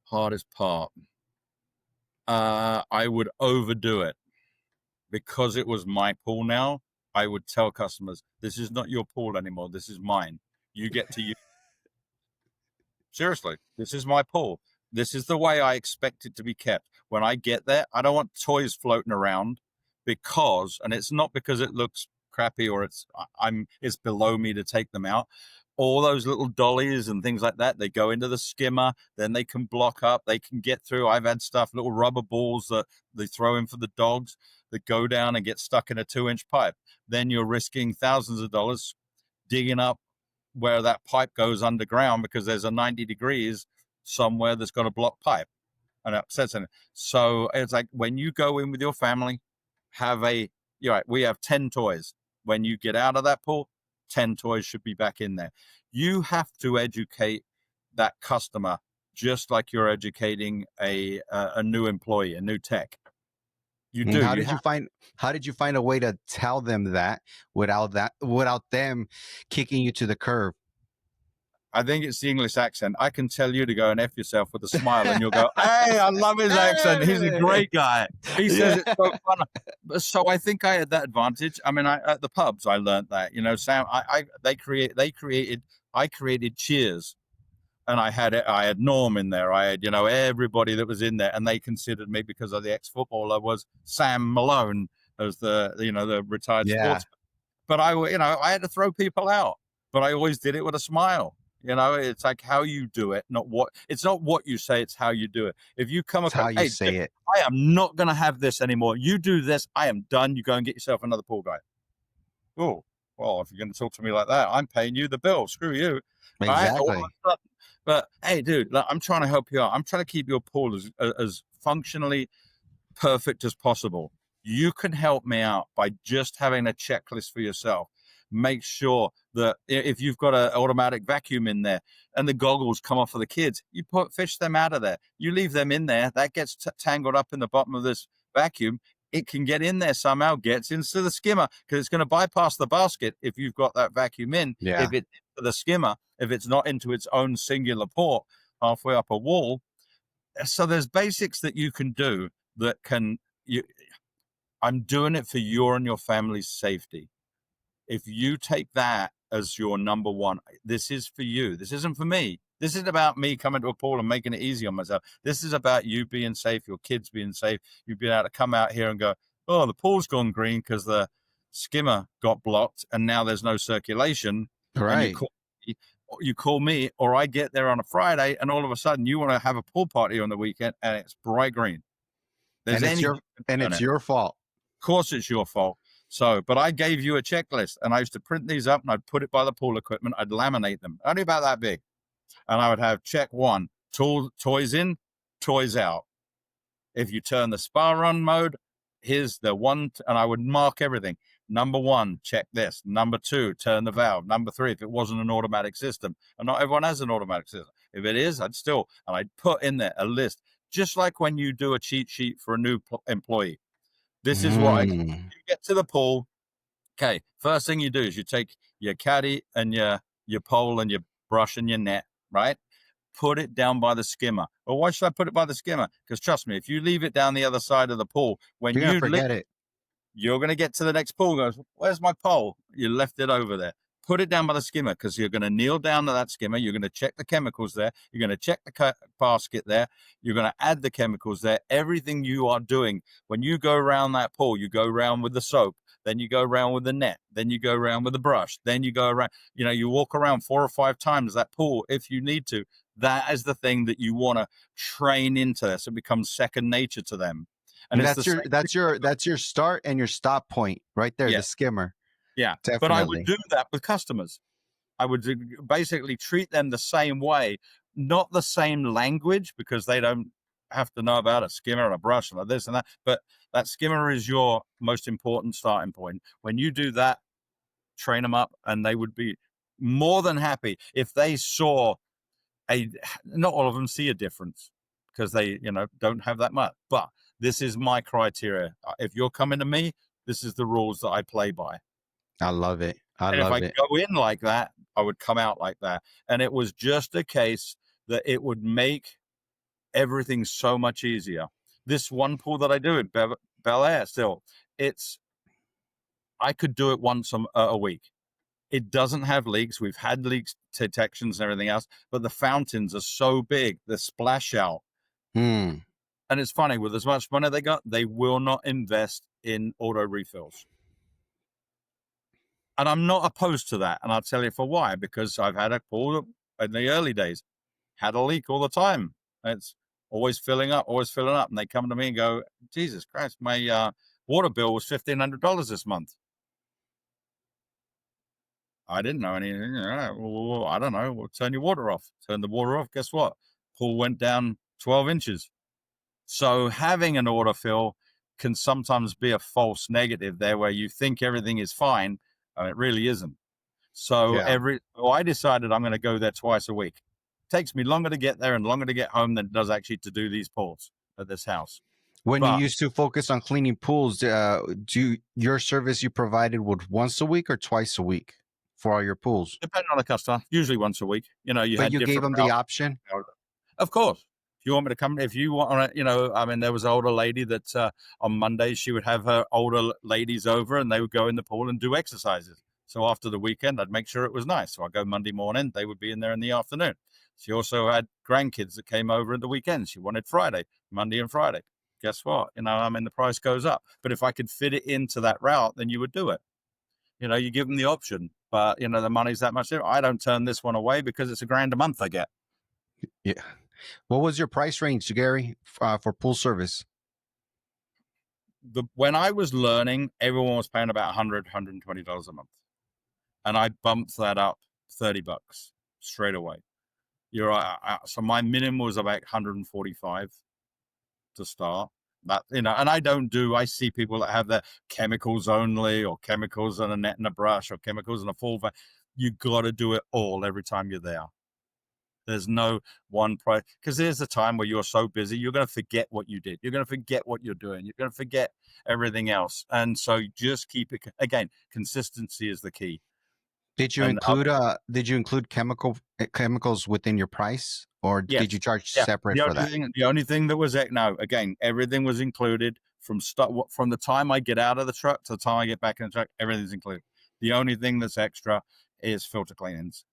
C: Hardest part, I would overdo it. Because it was my pool now, I would tell customers, this is not your pool anymore. This is mine. You get to use. Seriously, this is my pool. This is the way I expect it to be kept. When I get there, I don't want toys floating around, and it's not because it looks crappy or it's below me to take them out. All those little dollies and things like that, they go into the skimmer, then they can block up, they can get through. I've had little rubber balls that they throw in for the dogs that go down and get stuck in a 2-inch pipe. Then you're risking thousands of dollars digging up where that pipe goes underground because there's a 90 degrees somewhere that's got a blocked pipe and it upsets it. So it's like when you go in with your family, we have 10 toys. When you get out of that pool, 10 toys should be back in there. You have to educate that customer just like you're educating a new employee, a new tech. You
H: And
C: do.
H: how did you find a way to tell them that without them kicking you to the curb?
C: I think it's the English accent. I can tell you to go and F yourself with a smile, and you'll go, hey, I love his accent. He's a great guy. He says it's so fun. So I think I had that advantage. I mean, at the pubs, I learned that, Sam, I created cheers, and I had Norm in there. I had, everybody that was in there, and they considered me, because of the ex-footballer, was Sam Malone as the retired sportsman. But I had to throw people out, but I always did it with a smile. It's like how you do it, it's not what you say, it's how you do it. If you come across,
H: how you say it.
C: I am not going to have this anymore. You do this, I am done. You go and get yourself another pool guy. Oh, well, if you're going to talk to me like that, I'm paying you the bill. Screw you.
H: Exactly.
C: Right? But hey, dude, I'm trying to help you out. I'm trying to keep your pool as functionally perfect as possible. You can help me out by just having a checklist for yourself. Make sure that if you've got an automatic vacuum in there and the goggles come off for the kids, you fish them out of there. You leave them in there. That gets tangled up in the bottom of this vacuum. It can get in there somehow, gets into the skimmer, because it's going to bypass the basket if you've got that vacuum in.
H: Yeah.
C: If it's the skimmer, if it's not into its own singular port halfway up a wall. So there's basics that you can do that I'm doing it for your and your family's safety. If you take that as your number one, this is for you. This isn't for me. This isn't about me coming to a pool and making it easy on myself. This is about you being safe, your kids being safe. You've been able to come out here and go, oh, the pool's gone green because the skimmer got blocked and now there's no circulation.
H: Right.
C: And you call me, or I get there on a Friday and all of a sudden you want to have a pool party on the weekend and it's bright green.
H: And it's your fault.
C: Of course it's your fault. So, but I gave you a checklist, and I used to print these up and I'd put it by the pool equipment. I'd laminate them, only about that big. And I would have check 1, toys in, toys out. If you turn the spa run mode, here's the one, and I would mark everything. Number 1, check this. Number 2, turn the valve. Number 3, if it wasn't an automatic system, and not everyone has an automatic system. If it is, and I'd put in there a list, just like when you do a cheat sheet for a new employee. This is what you get to the pool. Okay, first thing you do is you take your caddy and your pole and your brush and your net, right? Put it down by the skimmer. Well, why should I put it by the skimmer? Because trust me, if you leave it down the other side of the pool, when
H: you're gonna forget it.
C: You're going to get to the next pool and goes, where's my pole? You left it over there. Put it down by the skimmer, because you're going to kneel down to that skimmer. You're going to check the chemicals there. You're going to check the basket there. You're going to add the chemicals there. Everything you are doing, when you go around that pool, you go around with the soap, then you go around with the net, then you go around with the brush, then you go around, you walk around 4 or 5 times that pool if you need to. That is the thing that you want to train into this. It becomes second nature to them. And
H: that's your start and your stop point right there, the skimmer.
C: Yeah,
H: definitely.
C: But I would do that with customers. I would basically treat them the same way, not the same language, because they don't have to know about a skimmer and a brush and this and that. But that skimmer is your most important starting point. When you do that, train them up, and they would be more than happy if they saw not all of them see a difference, because they, don't have that much. But this is my criteria. If you're coming to me, this is the rules that I play by.
H: I love it.
C: If I go in like that, I would come out like that. And it was just a case that it would make everything so much easier. This one pool that I do at Bel Air still, I could do it once a week. It doesn't have leaks. We've had leaks detections and everything else, but the fountains are so big, the splash out. And it's funny, with as much money they got, they will not invest in auto refills. And I'm not opposed to that. And I'll tell you for why, because I've had a pool in the early days, had a leak all the time. It's always filling up. And they come to me and go, Jesus Christ, my water bill was $1,500 this month. I didn't know anything. Well, I don't know. We'll turn your water off. Turn the water off. Guess what? Pool went down 12 inches. So having an autofill can sometimes be a false negative there, where you think everything is fine. And it really isn't. So I decided I'm going to go there twice a week. It takes me longer to get there and longer to get home than it does actually to do these pools at this house.
H: When you
C: But
H: used to focus on cleaning pools, your service you provided would once a week or twice a week for all your pools?
C: depending on the customer, usually once a week. You know, you
H: But
C: had
H: you gave
C: different
H: them the
C: routes.
H: option.
C: Of course. If you want me to come, if you want, you know, I mean, there was an older lady that on Mondays she would have her older ladies over and they would go in the pool and do exercises. So after the weekend, I'd make sure it was nice. So I'd go Monday morning, they would be in there in the afternoon. She also had grandkids that came over at the weekend. She wanted Friday, Monday and Friday. Guess what? You know, I mean, the price goes up. But if I could fit it into that route, then you would do it. You know, you give them the option. But, you know, the money's that much. I don't turn this one away because it's $1,000 a month I get.
H: Yeah. What was your price range, Gary, for pool service?
C: When I was learning, everyone was paying about $100, $120 a month. And I bumped that up $30 straight away. You're right. So my minimum was about 145 to start. That, you know, and I see people that have their chemicals only, or chemicals and a net and a brush, or chemicals and a full. You got to do it all every time you're there. There's no one price, because there's a time where you're so busy, you're going to forget what you did. You're going to forget what you're doing. You're going to forget everything else. And so just keep it, again, consistency is the key.
H: Did you include chemicals within your price, or
C: Yes.
H: did you charge separate for that?
C: The only thing that was, no, again, everything was included from the time I get out of the truck to the time I get back in the truck, everything's included. The only thing that's extra is filter cleanings.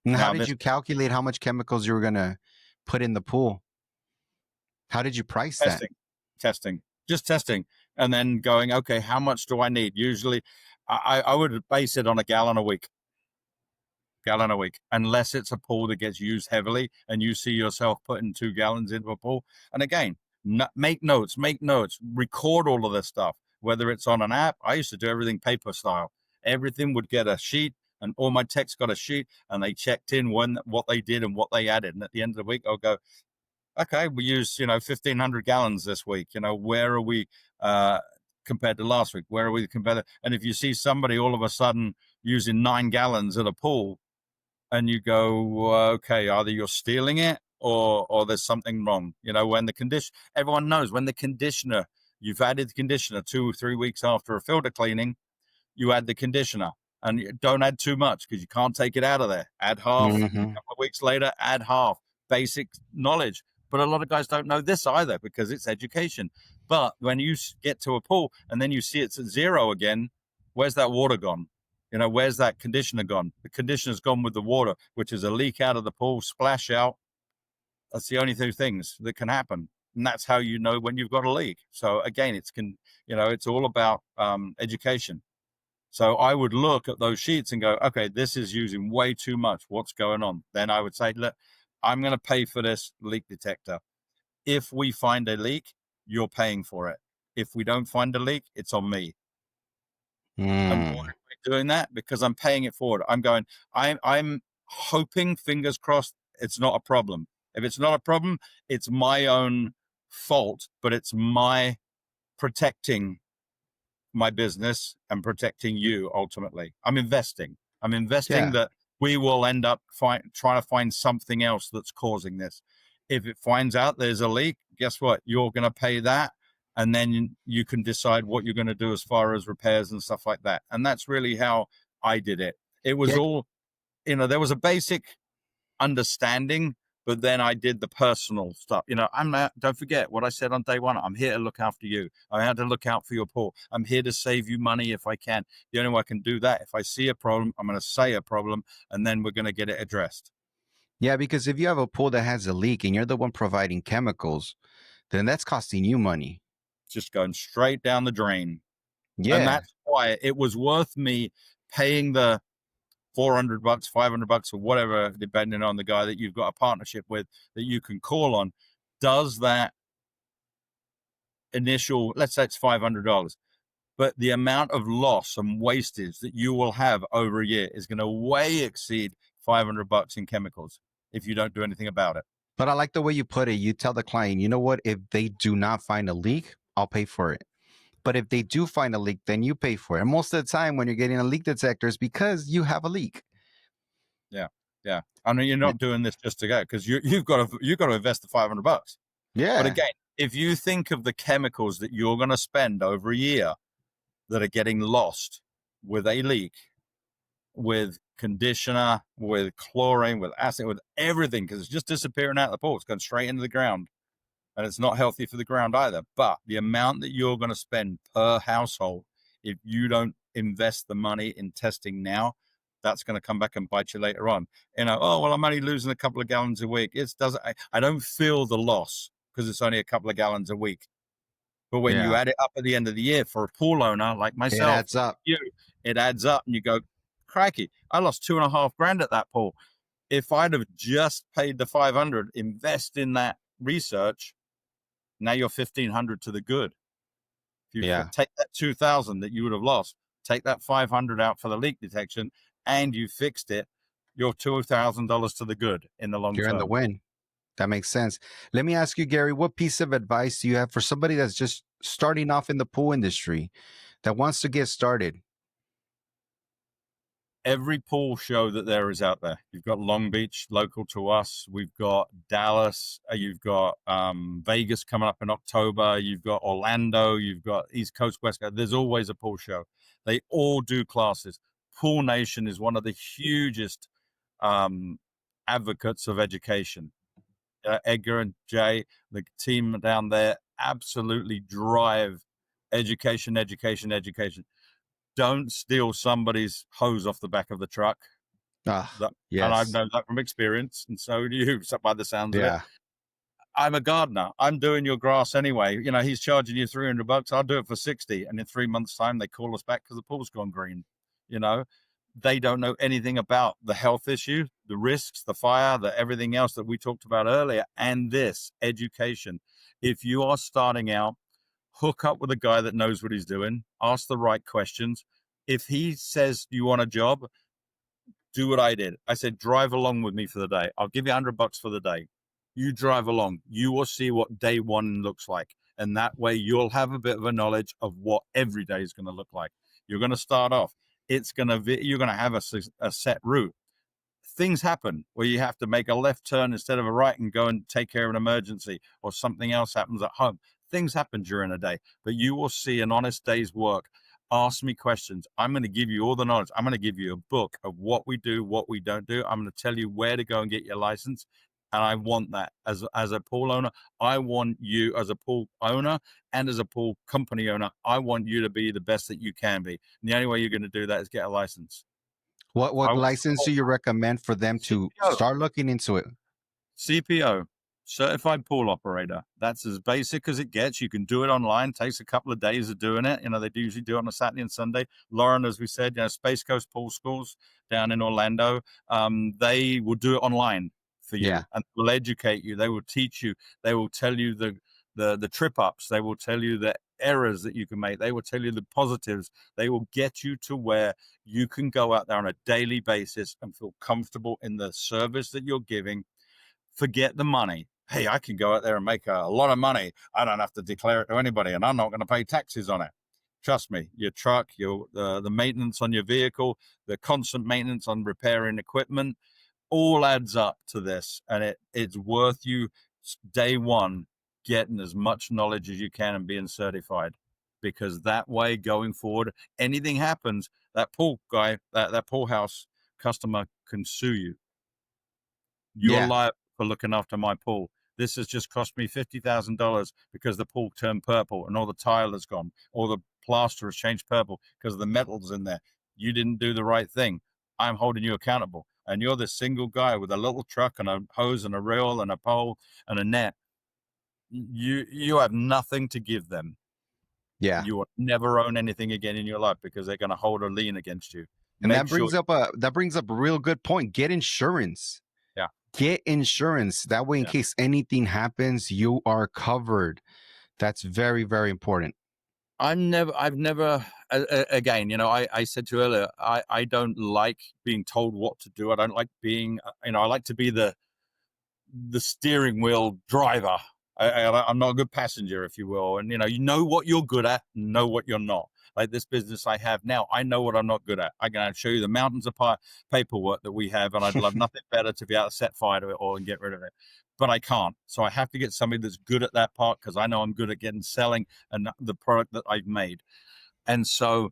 H: And how did you calculate how much chemicals you were going to put in the pool? How did you price that?
C: Just testing. And then going, okay, how much do I need? Usually I would base it on a gallon a week, unless it's a pool that gets used heavily and you see yourself putting 2 gallons into a pool. And again, make notes, record all of this stuff, whether it's on an app. I used to do everything paper style. Everything would get a sheet, and all my techs got a sheet, and they checked in what they did and what they added. And at the end of the week, I'll go, okay, we used, 1,500 gallons this week. Where are we compared to last week? Where are we compared to? And if you see somebody all of a sudden using 9 gallons at a pool, and you go, okay, either you're stealing it or there's something wrong. When everyone knows when the conditioner, you've added the conditioner 2 or 3 weeks after a filter cleaning, you add the conditioner. And you don't add too much because you can't take it out of there. Add half. A couple of weeks later, add half. Basic knowledge. But a lot of guys don't know this either because it's education. But when you get to a pool and then you see it's at 0 again, where's that water gone? Where's that conditioner gone? The conditioner's gone with the water, which is a leak out of the pool, splash out. That's the only 2 things that can happen. And that's how you know when you've got a leak. So again, it's all about education. So I would look at those sheets and go, okay, this is using way too much. What's going on? Then I would say, look, I'm going to pay for this leak detector. If we find a leak, you're paying for it. If we don't find a leak, it's on me. And why am I doing that? Because I'm paying it forward. I'm hoping, fingers crossed, it's not a problem. If it's not a problem, it's my own fault, but it's my protecting my business and protecting you. Ultimately, I'm investing that we will end up trying to find something else that's causing this. If it finds out there's a leak, guess what? You're going to pay that, and then you can decide what you're going to do as far as repairs and stuff like that. And that's really how I did it. It was all, there was a basic understanding, but then I did the personal stuff. Don't forget what I said on day one. I'm here to look after you. I had to look out for your pool. I'm here to save you money if I can. The only way I can do that, if I see a problem, I'm going to say a problem, and then we're going to get it addressed.
H: Yeah, because if you have a pool that has a leak and you're the one providing chemicals, then that's costing you money.
C: Just going straight down the drain.
H: Yeah.
C: And that's why it was worth me paying the $400, $500, or whatever, depending on the guy that you've got a partnership with that you can call on. Does that initial, let's say it's $500, but the amount of loss and wastage that you will have over a year is going to way exceed $500 in chemicals if you don't do anything about it.
H: But I like the way you put it. You tell the client, you know what? If they do not find a leak, I'll pay for it. But if they do find a leak, then you pay for it. And most of the time when you're getting a leak detector, it's because you have a leak.
C: Yeah. I mean, you're not doing this just to go, because you've got to invest the $500.
H: Yeah.
C: But again, if you think of the chemicals that you're going to spend over a year that are getting lost with a leak, with conditioner, with chlorine, with acid, with everything, because it's just disappearing out of the pool. It's going straight into the ground, and it's not healthy for the ground either. But the amount that you're going to spend per household, if you don't invest the money in testing now, that's going to come back and bite you later on. Oh, well, I'm only losing a couple of gallons a week. I don't feel the loss because it's only a couple of gallons a week. But when you add it up at the end of the year for a pool owner like myself,
H: it adds up.
C: It adds up, and you go, crikey, I lost $2,500 at that pool. If I'd have just paid the $500, invest in that research, now you're $1,500 to the good. If you take that $2,000 that you would have lost, take that $500 out for the leak detection, and you fixed it, you're $2,000 to the good in the long term.
H: You're in the win. That makes sense. Let me ask you, Gary, what piece of advice do you have for somebody that's just starting off in the pool industry that wants to get started?
C: Every pool show that there is out there. You've got Long Beach, local to us. We've got Dallas. You've got Vegas coming up in October. You've got Orlando. You've got East Coast, West Coast. There's always a pool show. They all do classes. Pool Nation is one of the hugest advocates of education. Edgar and Jay, the team down there, absolutely drive education. Don't steal somebody's hose off the back of the truck.
H: Yes.
C: And I've known that from experience, and so do you, by the sounds of it. I'm a gardener. I'm doing your grass anyway. He's charging you $300. I'll do it for 60. And in 3 months' time, they call us back because the pool's gone green. They don't know anything about the health issue, the risks, the fire, the everything else that we talked about earlier, and this education. If you are starting out, hook up with a guy that knows what he's doing, ask the right questions. If he says you want a job, do what I did. I said, drive along with me for the day. I'll give you $100 for the day. You drive along. You will see what day one looks like. And that way you'll have a bit of a knowledge of what every day is going to look like. You're going to start off. You're going to have a set route. Things happen where you have to make a left turn instead of a right and go and take care of an emergency, or something else happens at home. Things happen during a day, but you will see an honest day's work. Ask me questions. I'm going to give you all the knowledge. I'm going to give you a book of what we do, what we don't do. I'm going to tell you where to go and get your license. And I want that as a pool owner. I want you as a pool owner and as a pool company owner. I want you to be the best that you can be. And the only way you're going to do that is get a license.
H: What license do you recommend for them to start looking into it?
C: CPO, Certified Pool Operator. That's as basic as it gets. You can do it online. It takes a couple of days of doing it. They do usually do it on a Saturday and Sunday. Lauren, as we said, Space Coast Pool Schools down in Orlando, they will do it online for you, and will educate you. They will teach you. They will tell you the trip ups. They will tell you the errors that you can make. They will tell you the positives. They will get you to where you can go out there on a daily basis and feel comfortable in the service that you're giving. Forget the money. Hey, I can go out there and make a lot of money. I don't have to declare it to anybody, and I'm not going to pay taxes on it. Trust me, your truck, the maintenance on your vehicle, the constant maintenance on repairing equipment, all adds up to this, and it's worth you day one getting as much knowledge as you can and being certified, because that way going forward, anything happens, that pool guy, that pool house customer can sue you. You're liable for looking after my pool. This has just cost me $50,000 because the pool turned purple and all the tile has gone, all the plaster has changed purple because the metal's in there. You didn't do the right thing. I'm holding you accountable. And you're this single guy with a little truck and a hose and a reel and a pole and a net. You have nothing to give them.
H: Yeah.
C: You will never own anything again in your life because they're going to hold a lien against you.
H: And that brings up a real good point. Get insurance.
C: Yeah.
H: Get insurance. That way, in case anything happens, you are covered. That's very, very important.
C: I've never, again, I said to you earlier, I don't like being told what to do. I don't like being, I like to be the steering wheel driver. I'm not a good passenger, if you will. And, you know what you're good at, know what you're not. like this business I have now, I know what I'm not good at. I can show you the mountains of paperwork that we have, and I'd love nothing better to be able to set fire to it all and get rid of it. But I can't. So I have to get somebody that's good at that part, because I know I'm good at selling and the product that I've made. And so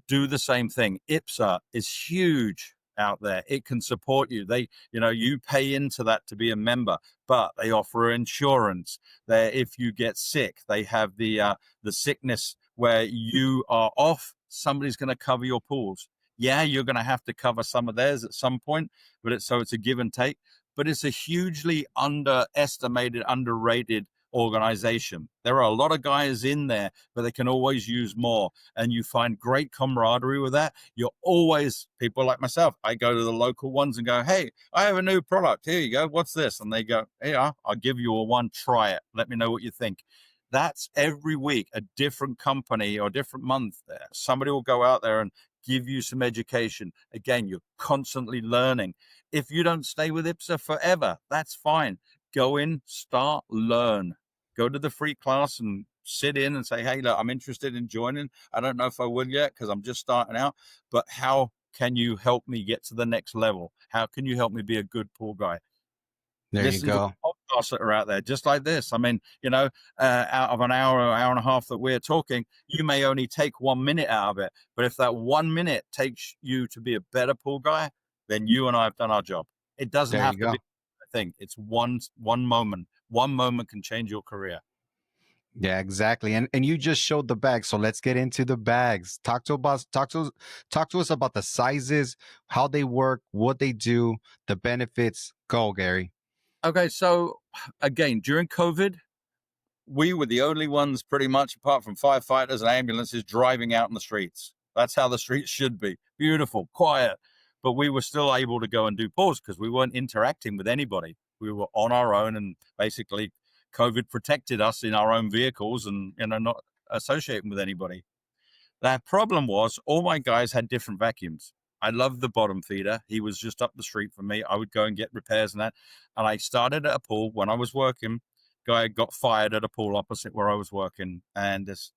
C: do the same thing. IPSA is huge out there. It can support you. You pay into that to be a member, but they offer insurance. If you get sick, they have the sickness where you are off, somebody's going to cover your pools. Yeah, you're going to have to cover some of theirs at some point, but it's a give and take. But it's a hugely underestimated, underrated organization. There are a lot of guys in there, but they can always use more. And you find great camaraderie with that. You're always, people like myself, I go to the local ones and go, hey, I have a new product. Here you go. What's this? And they go, yeah, I'll give you a one. Try it. Let me know what you think. That's every week, a different company or different month. Somebody will go out there and give you some education. Again, you're constantly learning. If you don't stay with IPSA forever, that's fine. Go in, start, learn. Go to the free class and sit in and say, hey, look, I'm interested in joining. I don't know if I will yet because I'm just starting out, but how can you help me get to the next level? How can you help me be a good pool guy?
H: Listen you go.
C: To podcasts that are out there just like this. I mean, out of an hour and a half that we're talking, you may only take 1 minute out of it. But if that 1 minute takes you to be a better pool guy, then you and I have done our job. It doesn't have to be a thing. It's one moment. One moment can change your career.
H: Yeah, exactly. And you just showed the bags. So let's get into the bags. Talk to us about the sizes, how they work, what they do, the benefits. Go, Gary.
C: Okay, so again, during COVID, we were the only ones pretty much, apart from firefighters and ambulances, driving out in the streets. That's how the streets should be. Beautiful, quiet. But we were still able to go and do pools because we weren't interacting with anybody. We were on our own, and basically COVID protected us in our own vehicles and not associating with anybody. The problem was all my guys had different vacuums. I loved the bottom feeder. He was just up the street from me. I would go and get repairs and that. And I started at a pool when I was working. Guy got fired at a pool opposite where I was working. And this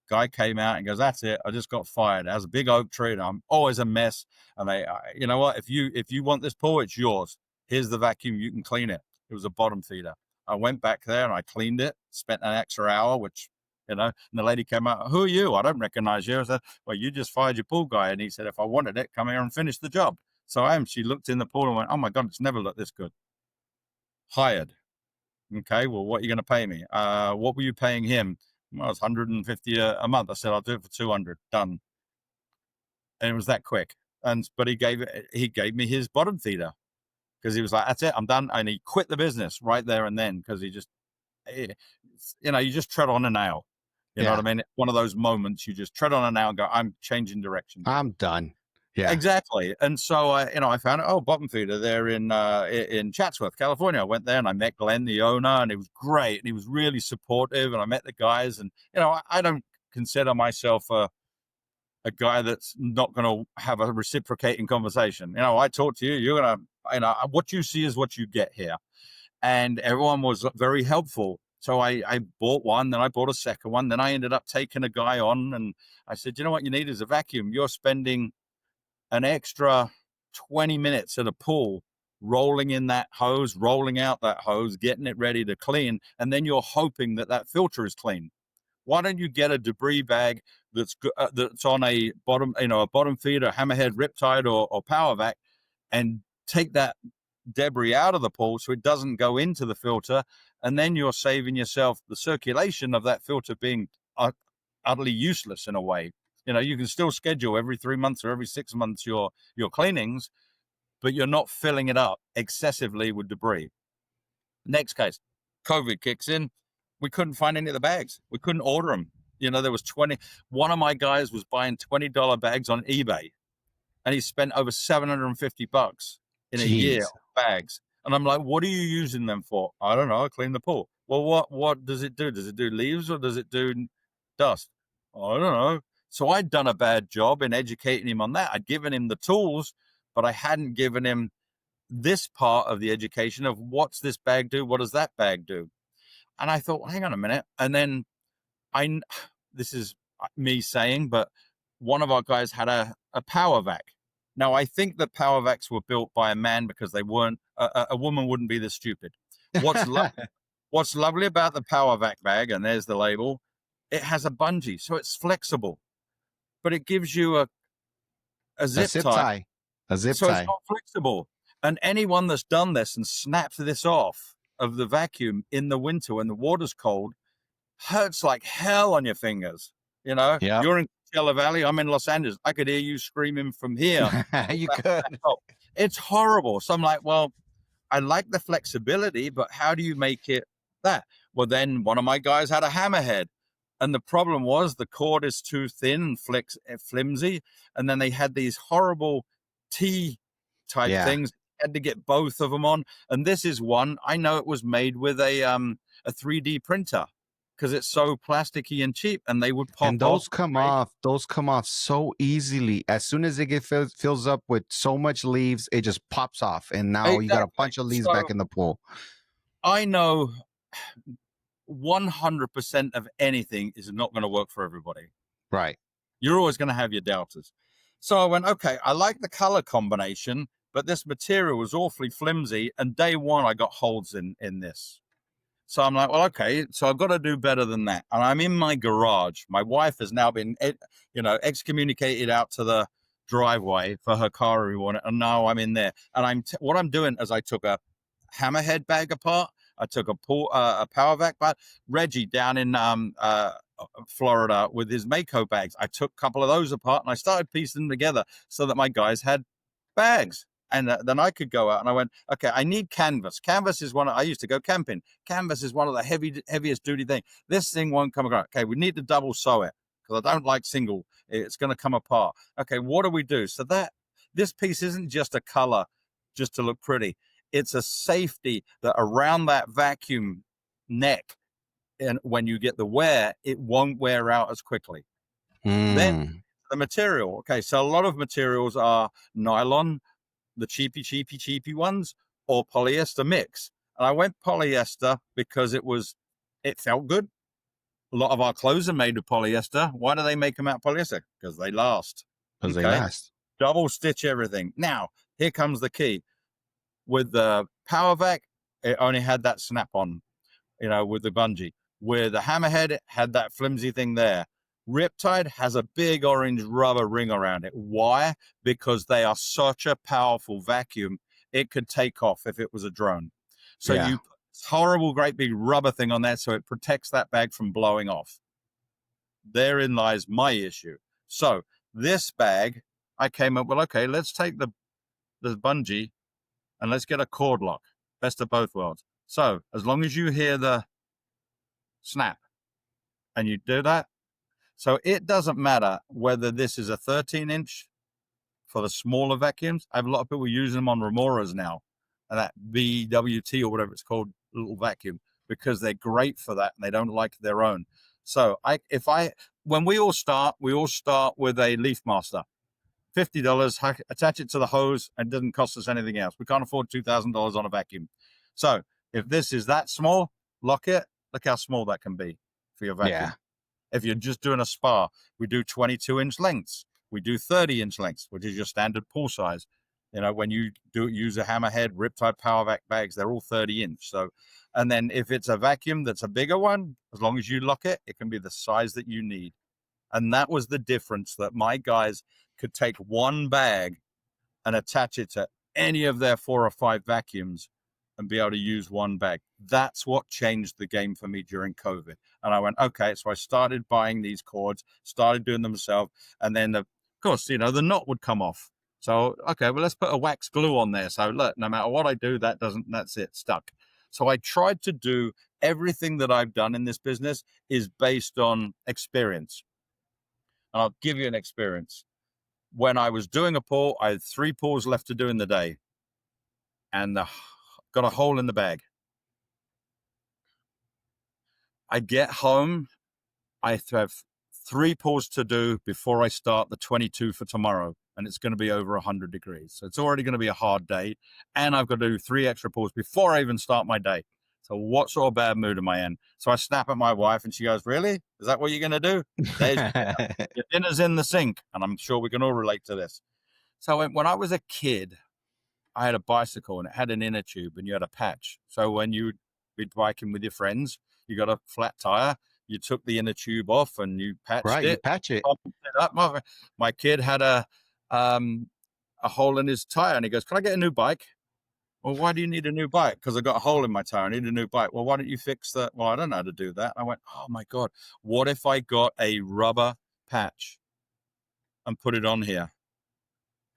C: guy came out and goes, that's it. I just got fired. It has a big oak tree and I'm always a mess. And you know what? If you want this pool, it's yours. Here's the vacuum. You can clean it. It was a bottom feeder. I went back there and I cleaned it, spent an extra hour, which, and the lady came out, who are you? I don't recognize you. I said, well, you just fired your pool guy. And he said, if I wanted it, come here and finish the job. So she looked in the pool and went, oh my God, it's never looked this good. Hired. Okay, well, what are you going to pay me? What were you paying him? Well, it's $150 a month. I said, I'll do it for $200. Done. And it was that quick. But he gave me his bottom feeder because he was like, that's it, I'm done. And he quit the business right there and then because you just tread on a nail. You know what I mean? One of those moments you just tread on a nail and go, I'm changing direction.
H: I'm done. Yeah,
C: exactly. And so I found bottom feeder there in Chatsworth, California. I went there and I met Glenn, the owner, and it was great. And he was really supportive. And I met the guys. And I don't consider myself a guy that's not going to have a reciprocating conversation. I talk to you. You're gonna, what you see is what you get here. And everyone was very helpful. So I bought one, then I bought a second one. Then I ended up taking a guy on and I said, you know what you need is a vacuum. You're spending an extra 20 minutes at a pool, rolling in that hose, rolling out that hose, getting it ready to clean. And then you're hoping that filter is clean. Why don't you get a debris bag that's on a bottom, a bottom feeder, hammerhead, riptide or power vac and take that debris out of the pool so it doesn't go into the filter, and then you're saving yourself the circulation of that filter being utterly useless in a way. You can still schedule every 3 months or every 6 months your cleanings, but you're not filling it up excessively with debris. Next case, COVID kicks in. We couldn't find any of the bags. We couldn't order them. There was 20. One of my guys was buying $20 bags on eBay, and he spent over $750 in a year on bags. And I'm like, what are you using them for? I don't know. I clean the pool. Well, what does it do? Does it do leaves or does it do dust? I don't know. So I'd done a bad job in educating him on that. I'd given him the tools, but I hadn't given him this part of the education of what's this bag do? What does that bag do? And I thought, hang on a minute. And then me saying, but one of our guys had a power vac. Now, I think the power vacs were built by a man because they weren't, a woman wouldn't be this stupid. What's lovely about the power vac bag, and there's the label, it has a bungee, so it's flexible, but it gives you a zip tie.
H: A zip
C: So
H: tie.
C: it's not flexible. And anyone that's done this and snapped this off of the vacuum in the winter when the water's cold hurts like hell on your fingers. You know,
H: Yep.
C: You're in Coachella Valley. I'm in Los Angeles. I could hear you screaming from here.
H: You could.
C: It's horrible. So I'm like, well, I like the flexibility, but how do you make it that? Well, then one of my guys had a hammerhead. And the problem was the cord is too thin and flimsy. And then they had these horrible T-type things. Had to get both of them on. And this is one, I know it was made with a 3D printer because it's so plasticky and cheap, and they would pop off.
H: And those come off so easily. As soon as it fills up with so much leaves, it just pops off. And now you got a bunch of leaves back in the pool.
C: I know 100% of anything is not going to work for everybody.
H: Right.
C: You're always going to have your doubters. So I went, okay, I like the color combination, but this material was awfully flimsy. And day one, I got holes in this. So I'm like, well, okay, so I've got to do better than that. And I'm in my garage. My wife has now been, excommunicated out to the driveway for her car rewarn, and now I'm in there. And what I'm doing is I took a hammerhead bag apart. I took a power vac bag. Reggie down in Florida with his Mako bags, I took a couple of those apart and I started piecing them together so that my guys had bags. And then I could go out and I went, okay, I need canvas. Canvas is I used to go camping. Canvas is one of the heaviest duty thing. This thing won't come across. Okay, we need to double sew it because I don't like single. It's going to come apart. Okay, what do we do? So this piece isn't just a color just to look pretty. It's a safety that around that vacuum neck, and when you get the wear, it won't wear out as quickly. Then the material. Okay, so a lot of materials are nylon, the cheapy ones, or polyester mix. And I went polyester because it felt good. A lot of our clothes are made of polyester. Why do they make them out of polyester? Because they last.
H: Because they last.
C: Double stitch everything. Now, here comes the key. With the power vac, it only had that snap on, with the bungee. With the hammerhead, it had that flimsy thing there. Riptide has a big orange rubber ring around it. Why? Because they are such a powerful vacuum, it could take off if it was a drone. So you put this horrible, great big rubber thing on there so it protects that bag from blowing off. Therein lies my issue. So this bag, I came up with, okay, let's take the bungee and let's get a cord lock. Best of both worlds. So as long as you hear the snap and you do that, so it doesn't matter whether this is a 13-inch for the smaller vacuums. I have a lot of people using them on Remoras now, and that BWT or whatever it's called, little vacuum, because they're great for that and they don't like their own. So when we all start with a Leaf Master, $50, attach it to the hose, and it doesn't cost us anything else. We can't afford $2,000 on a vacuum. So if this is that small, lock it. Look how small that can be for your vacuum.
H: Yeah.
C: If you're just doing a spa, we do 22-inch lengths. We do 30-inch lengths, which is your standard pool size. When you use a hammerhead, Riptide power vac bags, they're all 30-inch. So, and then if it's a vacuum that's a bigger one, as long as you lock it, it can be the size that you need. And that was the difference, that my guys could take one bag and attach it to any of their 4 or 5 vacuums and be able to use one bag. That's what changed the game for me during COVID. And I went, okay, so I started buying these cords, started doing them myself. And then, of course, the knot would come off. So, okay, well, let's put a wax glue on there. So look, no matter what I do, that's it, stuck. So I tried to do everything that I've done in this business is based on experience. And I'll give you an experience. When I was doing a pool, I had 3 pools left to do in the day. And got a hole in the bag. I get home, I have 3 pools to do before I start the 22 for tomorrow, and it's going to be over 100 degrees. So it's already going to be a hard day, and I've got to do 3 extra pools before I even start my day. So what sort of bad mood am I in? So I snap at my wife and she goes, really? Is that what you're going to do? There's your dinner. Your dinner's in the sink. And I'm sure we can all relate to this. So when I was a kid, I had a bicycle and it had an inner tube and you had a patch. So when you'd be biking with your friends, you got a flat tire, you took the inner tube off and you patched
H: Right,
C: it.
H: you patch it.
C: My kid had a hole in his tire and he goes, can I get a new bike? Well, why do you need a new bike? Because I got a hole in my tire. I need a new bike. Well, why don't you fix that? Well, I don't know how to do that. I went, oh my God, what if I got a rubber patch and put it on here?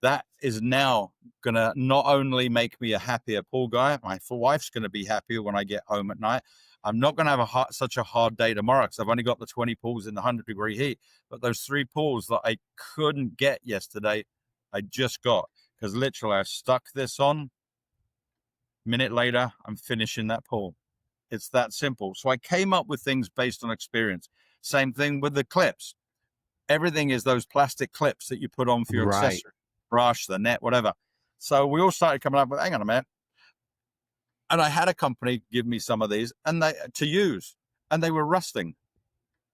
C: That is now going to not only make me a happier pool guy, my wife's going to be happier when I get home at night. I'm not going to have such a hard day tomorrow because I've only got the 20 pools in the 100-degree heat. But those 3 pools that I couldn't get yesterday, I just got. Because literally I stuck this on. Minute later, I'm finishing that pool. It's that simple. So I came up with things based on experience. Same thing with the clips. Everything is those plastic clips that you put on for your accessory, brush, the net, whatever. So we all started coming up with, hang on a minute. And I had a company give me some of these and to use, and they were rusting.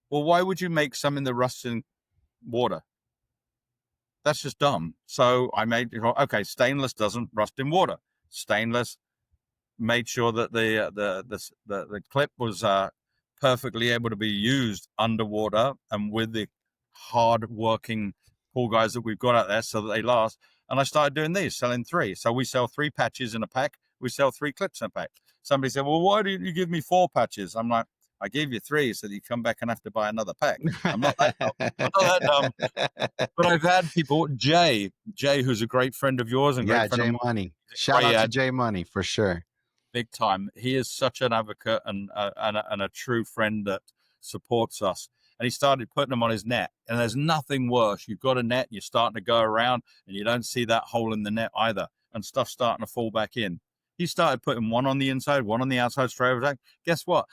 C: Well, why would you make something that rusts in water? That's just dumb. So I made, okay, stainless doesn't rust in water. Stainless, made sure that the clip was perfectly able to be used underwater and with the hard working pool guys that we've got out there so that they last. And I started doing these, selling 3. So we sell 3 patches in a pack. We sell 3 clips in a pack. Somebody said, well, why didn't you give me 4 patches? I'm like, I gave you 3 so that you come back and have to buy another pack. I'm not that dumb. I'm not that dumb. But I've had people, Jay, who's a great friend of yours. And
H: yeah,
C: great friend
H: Jay
C: of
H: Money. Shout out to Jay Money for sure.
C: Big time. He is such an advocate and a true friend that supports us. And he started putting them on his net. And there's nothing worse. You've got a net, you're starting to go around, and you don't see that hole in the net either. And stuff's starting to fall back in. He started putting one on the inside, one on the outside, straight over. Guess what?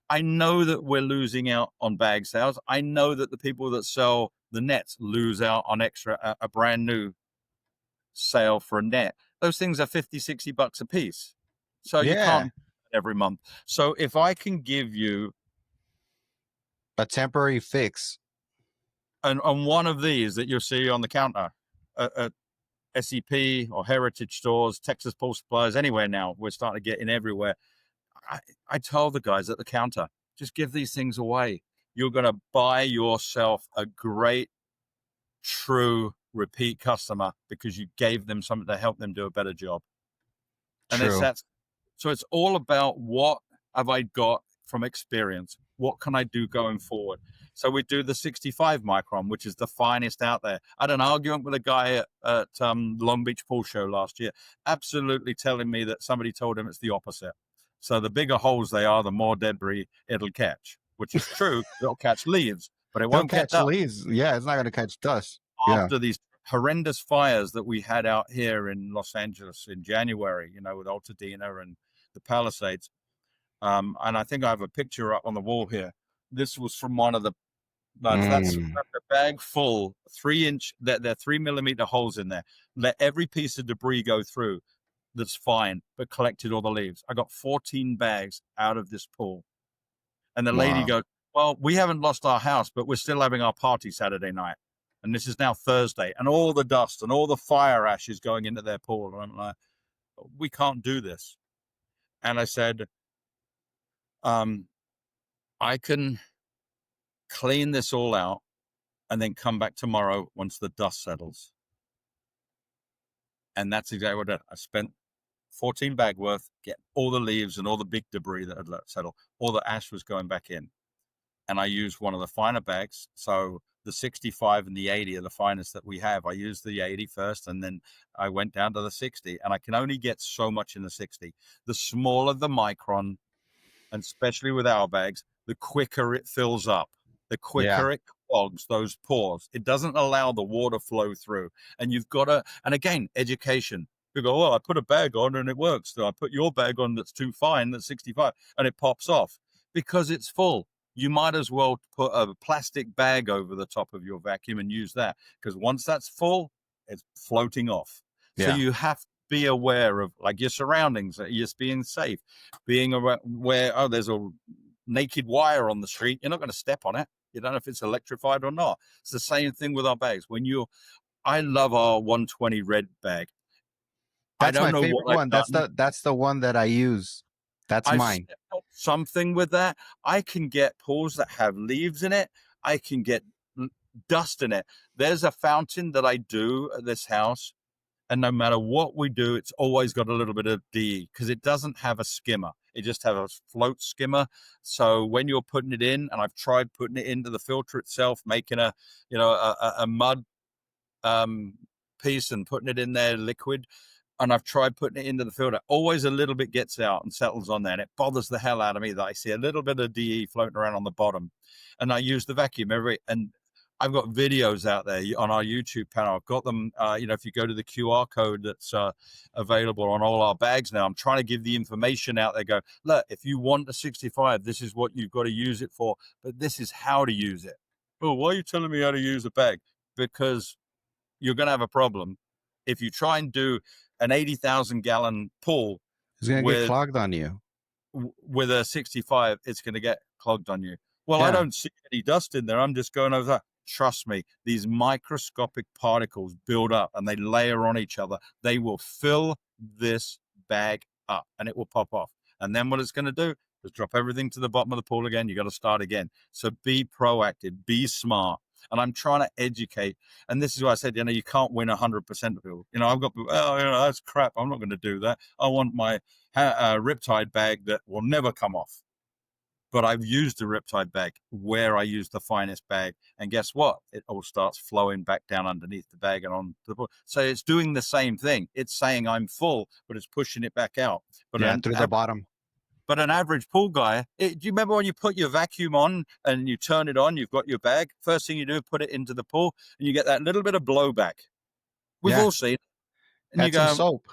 C: I know that we're losing out on bag sales. I know that the people that sell the nets lose out on a brand new sale for a net. Those things are $50, $60 a piece. So you can't every month. So if I can give you
H: a temporary fix
C: and on one of these that you'll see on the counter at SEP or Heritage stores, Texas Pool Supplies, anywhere now, we're starting to get in everywhere. I tell the guys at the counter, just give these things away. You're going to buy yourself a great, true repeat customer because you gave them something to help them do a better job. And so it's all about what have I got from experience? What can I do going forward? So we do the 65 micron, which is the finest out there. I had an argument with a guy at Long Beach Pool Show last year, absolutely telling me that somebody told him it's the opposite. So the bigger holes they are, the more debris it'll catch, which is true. It'll catch leaves, but it won't catch
H: leaves. Yeah, it's not going to catch dust.
C: After these horrendous fires that we had out here in Los Angeles in January, with Altadena and the Palisades. And I think I have a picture up on the wall here. This was from one of the that's a bag full, 3-inch, they're 3mm holes in there. Let every piece of debris go through. That's fine, but collected all the leaves. I got 14 bags out of this pool. And the lady goes, well, we haven't lost our house, but we're still having our party Saturday night. And this is now Thursday, and all the dust and all the fire ash is going into their pool. And I'm like, we can't do this. And I said, I can clean this all out and then come back tomorrow once the dust settles. And that's exactly what I did. I spent 14 bag worth, get all the leaves and all the big debris that had settled. All the ash was going back in. And I used one of the finer bags. So the 65 and the 80 are the finest that we have. I used the 80 first, and then I went down to the 60. And I can only get so much in the 60. The smaller the micron, and especially with our bags, the quicker it fills up. The quicker it clogs those pores. It doesn't allow the water flow through. And you've got to, and again, education. You go, well, I put a bag on and it works. So I put your bag on that's too fine, that's 65, and it pops off because it's full. You might as well put a plastic bag over the top of your vacuum and use that, because once that's full, it's floating off. So you have to be aware of like your surroundings, just being safe, being aware, oh, there's a naked wire on the street. You're not going to step on it. You don't know if it's electrified or not. It's the same thing with our bags. I love our 120 red bag. I
H: That's
C: don't
H: my
C: know
H: favorite
C: what
H: one.
C: I've done.
H: That's the one that I use. That's
C: I've
H: mine.
C: something with that. I can get pools that have leaves in it. I can get dust in it. There's a fountain that I do at this house, and no matter what we do, it's always got a little bit of DE because it doesn't have a skimmer. It just has a float skimmer. So when you're putting it in, and I've tried putting it into the filter itself, making a mud piece and putting it in there liquid, and I've tried putting it into the filter, always a little bit gets out and settles on there, and it bothers the hell out of me that I see a little bit of DE floating around on the bottom. And I use the vacuum and I've got videos out there on our YouTube panel. I've got them, if you go to the QR code that's available on all our bags now, I'm trying to give the information out there. Go, look, if you want a 65, this is what you've got to use it for, but this is how to use it. Oh, why are you telling me how to use a bag? Because you're going to have a problem if you try and do an 80,000 gallon pool.
H: It's going to get clogged on you.
C: With a 65, it's going to get clogged on you. Well,
H: Yeah.
C: I don't see any dust in there. I'm just going over that. Trust me, these microscopic particles build up and they layer on each other. They will fill this bag up and it will pop off. And then what it's going to do is drop everything to the bottom of the pool again. You got to start again. So be proactive, be smart. And I'm trying to educate. And this is why I said, you can't win 100% of people. I've got, that's crap. I'm not going to do that. I want my Riptide bag that will never come off. But I've used the Riptide bag where I use the finest bag. And guess what? It all starts flowing back down underneath the bag and on the pool. So it's doing the same thing. It's saying I'm full, but it's pushing it back out. But
H: through the bottom.
C: But an average pool guy, do you remember when you put your vacuum on and you turn it on, you've got your bag, first thing you do, put it into the pool, and you get that little bit of blowback. We've all seen it. And you go,
H: some soap.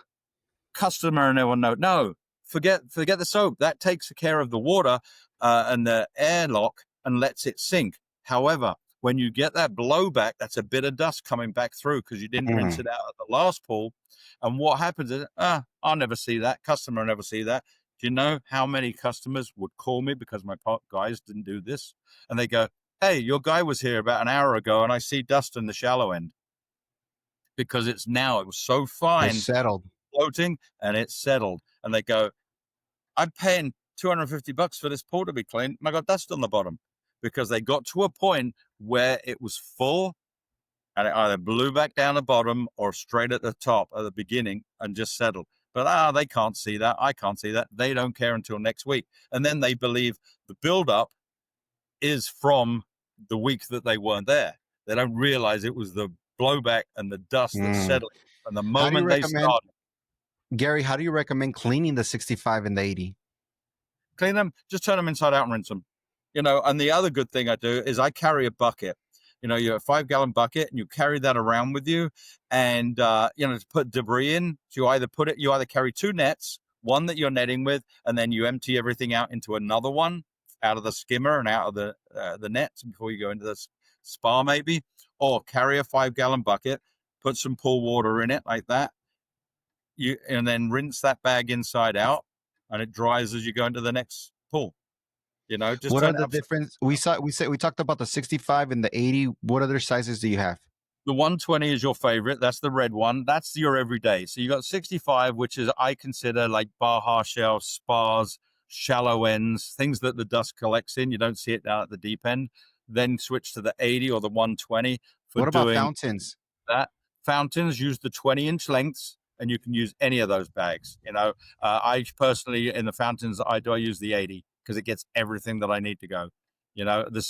C: Customer and everyone know. No, forget the soap. That takes care of the water and the airlock and lets it sink. However, when you get that blowback, that's a bit of dust coming back through because you didn't rinse it out at the last pool. And what happens is, I'll never see that. Customer will never see that. Do you know how many customers would call me because my guys didn't do this? And they go, hey, your guy was here about an hour ago and I see dust in the shallow end. Because it was so fine.
H: It's settled.
C: Floating and it's settled. And they go, I'm paying $250 for this pool to be cleaned. And I got dust on the bottom because they got to a point where it was full and it either blew back down the bottom or straight at the top at the beginning and just settled. But they can't see that. I can't see that. They don't care until next week. And then they believe the buildup is from the week that they weren't there. They don't realize it was the blowback and the dust that settled. And the moment they started.
H: Gary, how do you recommend cleaning the 65 and the 80?
C: Clean them, just turn them inside out and rinse them. And the other good thing I do is I carry a bucket. You have a 5-gallon bucket and you carry that around with you and, to put debris in. So you either carry 2 nets, one that you're netting with, and then you empty everything out into another one out of the skimmer and out of the nets before you go into the spa maybe, or carry a 5-gallon bucket, put some pool water in it like that. And then rinse that bag inside out and it dries as you go into the next pool. Just
H: what are the difference? We talked about the 65 and the 80. What other sizes do you have?
C: The 120 is your favorite. That's the red one. That's your everyday. So you got 65, which is I consider like Baja shells, spas, shallow ends, things that the dust collects in. You don't see it down at the deep end. Then switch to the 80 or the 120.
H: What about fountains?
C: Fountains use the 20-inch lengths, and you can use any of those bags. I personally, in the fountains I use the 80 because it gets everything that I need to go. The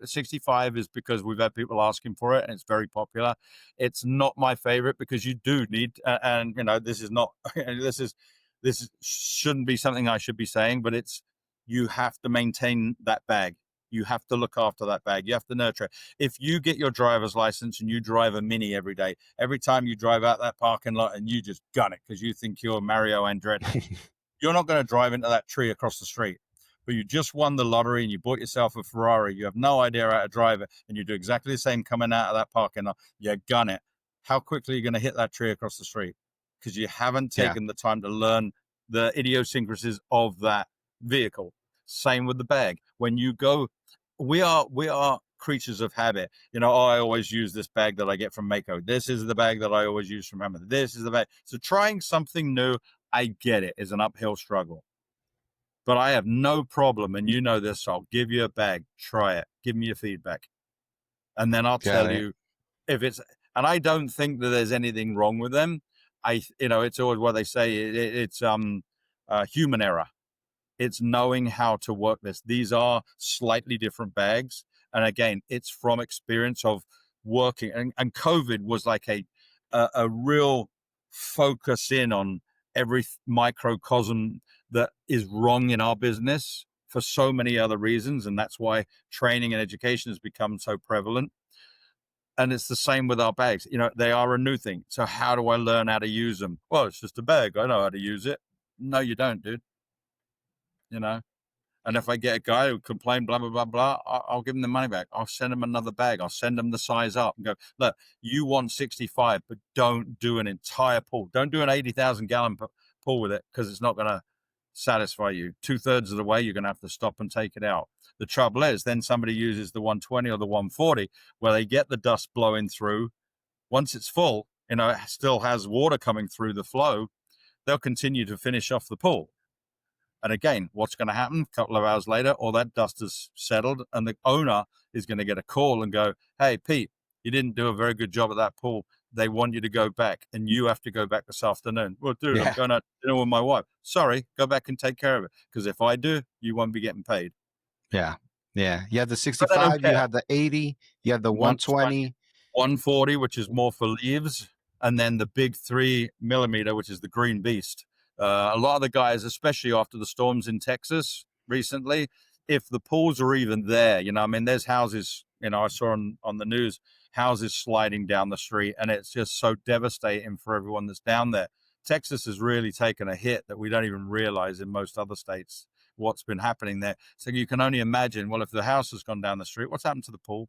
C: 65 is because we've had people asking for it and it's very popular. It's not my favorite because you do need, this shouldn't be something I should be saying, but you have to maintain that bag. You have to look after that bag. You have to nurture it. If you get your driver's license and you drive a Mini every day, every time you drive out that parking lot and you just gun it because you think you're Mario Andretti, you're not going to drive into that tree across the street. But you just won the lottery and you bought yourself a Ferrari. You have no idea how to drive it, and you do exactly the same coming out of that parking lot. You gun it. How quickly are you going to hit that tree across the street? because you haven't
H: Yeah.
C: taken the time to learn the idiosyncrasies of that vehicle. Same with the bag. When you go, we are creatures of habit. I always use this bag that I get from Mako. This is the bag that I always use from Hammer. This is the bag. So trying something new, I get it, is an uphill struggle. But I have no problem, and you know this, so I'll give you a bag, try it, give me your feedback. And then I'll tell you if it's, and I don't think that there's anything wrong with them. It's always what they say, it's human error. It's knowing how to work this. These are slightly different bags. And again, it's from experience of working. And COVID was like a real focus in on every microcosm that is wrong in our business for so many other reasons. And that's why training and education has become so prevalent. And it's the same with our bags. They are a new thing. So how do I learn how to use them? Well, it's just a bag. I know how to use it. No, you don't, dude. And if I get a guy who complain, blah, blah, blah, blah, I'll give him the money back. I'll send him another bag. I'll send him the size up and go, look, you want 65, but don't do an entire pool. Don't do an 80,000 gallon pool with it, because it's not going to satisfy you. 2/3 of the way, you're going to have to stop and take it out. The trouble is then somebody uses the 120 or the 140 where they get the dust blowing through. Once it's full, it still has water coming through the flow. They'll continue to finish off the pool. And again, what's going to happen a couple of hours later, all that dust has settled, and the owner is going to get a call and go, hey, Pete, you didn't do a very good job at that pool. They want you to go back, and you have to go back this afternoon. Well, dude, I'm going out to dinner with my wife. Sorry, go back and take care of it. Because if I do, you won't be getting paid.
H: Yeah. Yeah. You have the 65, you have the 80, you have the 120.
C: 140, which is more for leaves, and then the big 3 millimeter, which is the green beast. A lot of the guys, especially after the storms in Texas recently, if the pools are even there, there's houses, I saw on the news, houses sliding down the street, and it's just so devastating for everyone that's down there. Texas has really taken a hit that we don't even realize in most other states what's been happening there. So you can only imagine, well, if the house has gone down the street, what's happened to the pool?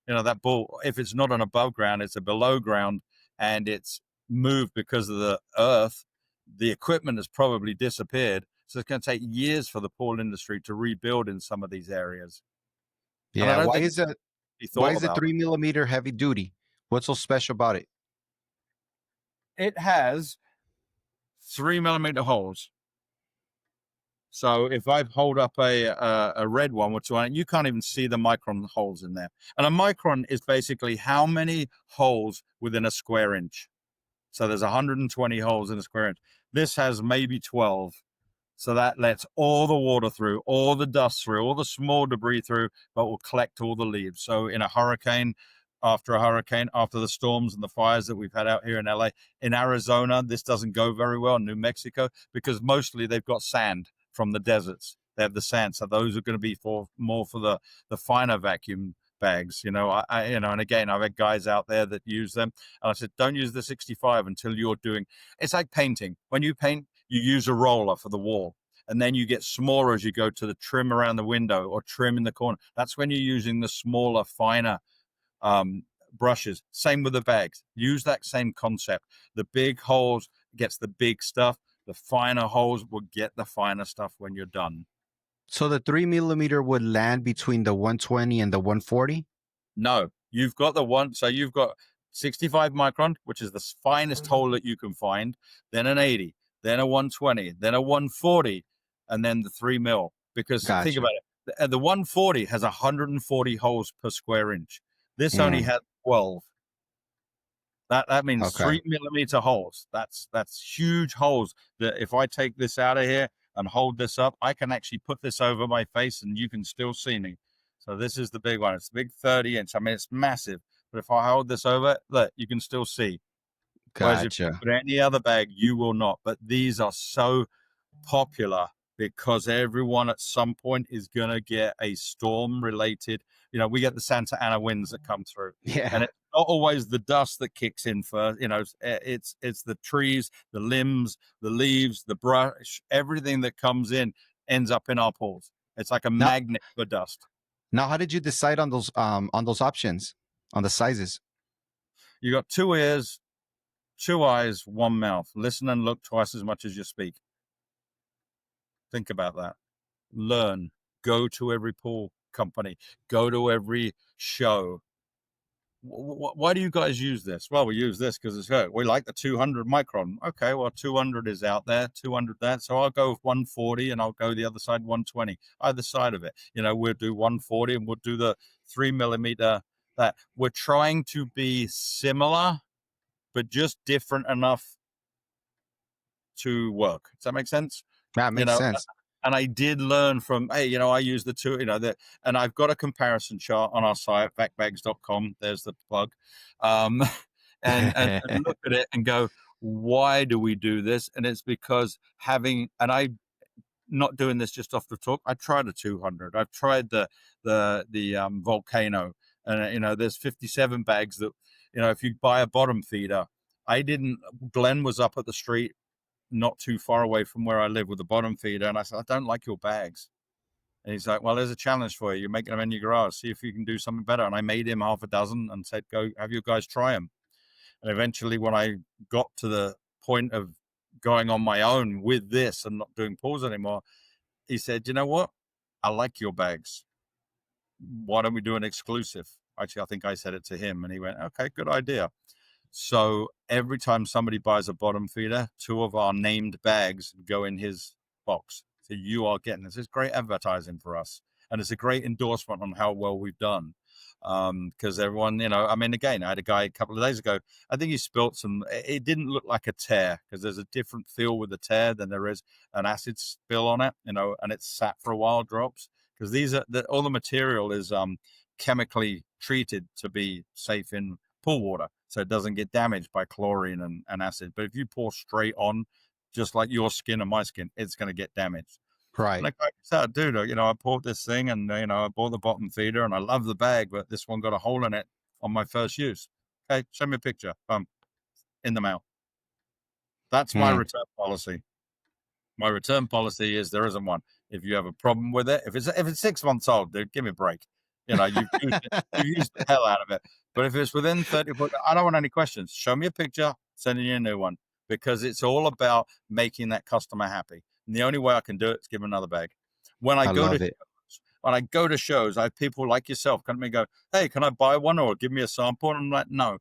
C: That pool, if it's not an above ground, it's a below ground, and it's moved because of the earth. The equipment has probably disappeared. So it's going to take years for the pool industry to rebuild in some of these areas.
H: Yeah. Why is it 3 millimeter heavy duty? What's so special about it?
C: It has 3 millimeter holes. So if I hold up a red one, you can't even see the micron holes in there. And a micron is basically how many holes within a square inch. So there's 120 holes in a square inch. This has maybe 12. So that lets all the water through, all the dust through, all the small debris through, but will collect all the leaves. So in a hurricane, after the storms and the fires that we've had out here in LA, in Arizona, this doesn't go very well, in New Mexico, because mostly they've got sand from the deserts. They have the sand. So those are going to be more for the finer vacuum bags, and again, I've had guys out there that use them, and I said, don't use the 65 until you're doing, it's like painting. When you paint, you use a roller for the wall, and then you get smaller as you go to the trim around the window or trim in the corner. That's when you're using the smaller, finer brushes. Same with the bags. Use that same concept. The big holes gets the big stuff. The finer holes will get the finer stuff when you're done.
H: So the 3 millimeter would land between the 120 and the 140?
C: No, you've got you've got 65 micron, which is the finest hole that you can find, then an 80, then a 120, then a 140, and then the 3 mil. Because think about it, the 140 has 140 holes per square inch. This only has 12. That means 3 millimeter holes. That's huge holes that if I take this out of here and hold this up, I can actually put this over my face and you can still see me. So this is the big one. It's the big 30 inch. I mean, it's massive. But if I hold this over, look, you can still see. Whereas if you put any other bag, you will not. But these are so popular because everyone at some point is going to get a storm related. We get the Santa Ana winds that come through.
H: Yeah.
C: And it's not always the dust that kicks in first. It's the trees, the limbs, the leaves, the brush, everything that comes in ends up in our pools. It's like a magnet for dust.
H: Now, how did you decide on those options, on the sizes?
C: You got 2 ears, 2 eyes, 1 mouth. Listen and look twice as much as you speak. Think about that. Learn. Go to every pool company. Go to every show. Why do you guys use this? Well, we use this because it's we like the 200 micron. Okay, well, 200 is out there, 200 that. So I'll go with 140 and I'll go the other side 120, either side of it. We'll do 140 and we'll do the 3 millimeter. That we're trying to be similar, but just different enough to work. Does that make sense?
H: That makes sense.
C: And I did learn from, hey, I use the two, and I've got a comparison chart on our site, VacBagz.com. There's the plug. And look at it and go, why do we do this? And it's because I'm not doing this just off the talk. I tried a 200. I've tried the Volcano, and there's 57 bags that, if you buy a bottom feeder, Glenn was up at the street not too far away from where I live with the bottom feeder. And I said, I don't like your bags. And he's like, well, there's a challenge for you. You're making them in your garage. See if you can do something better. And I made him half a dozen and said, go have you guys try them. And eventually when I got to the point of going on my own with this and not doing pools anymore, he said, you know what? I like your bags. Why don't we do an exclusive? Actually, I think I said it to him and he went, okay, good idea. So every time somebody buys a bottom feeder, 2 of our named bags go in his box. So you are getting this. It's great advertising for us. And it's a great endorsement on how well we've done. Because everyone, again, I had a guy a couple of days ago, I think he spilt it didn't look like a tear because there's a different feel with a tear than there is an acid spill on it, and it's sat for a while, drops. Because all the material is chemically treated to be safe in pool water, so it doesn't get damaged by chlorine and acid. But if you pour straight on, just like your skin and my skin, it's going to get damaged.
H: Right.
C: Like I said, dude, I bought this thing and, I bought the bottom feeder and I love the bag, but this one got a hole in it on my first use. Okay, show me a picture. In the mouth. That's my return policy. My return policy is there isn't one. If you have a problem with it, if it's 6 months old, dude, give me a break. You've used the hell out of it. But if it's within 30 foot, I don't want any questions. Show me a picture, sending you a new one, because it's all about making that customer happy. And the only way I can do it is give them another bag. When I go to shows, I have people like yourself come to me and go, hey, can I buy one or give me a sample? And I'm like, no.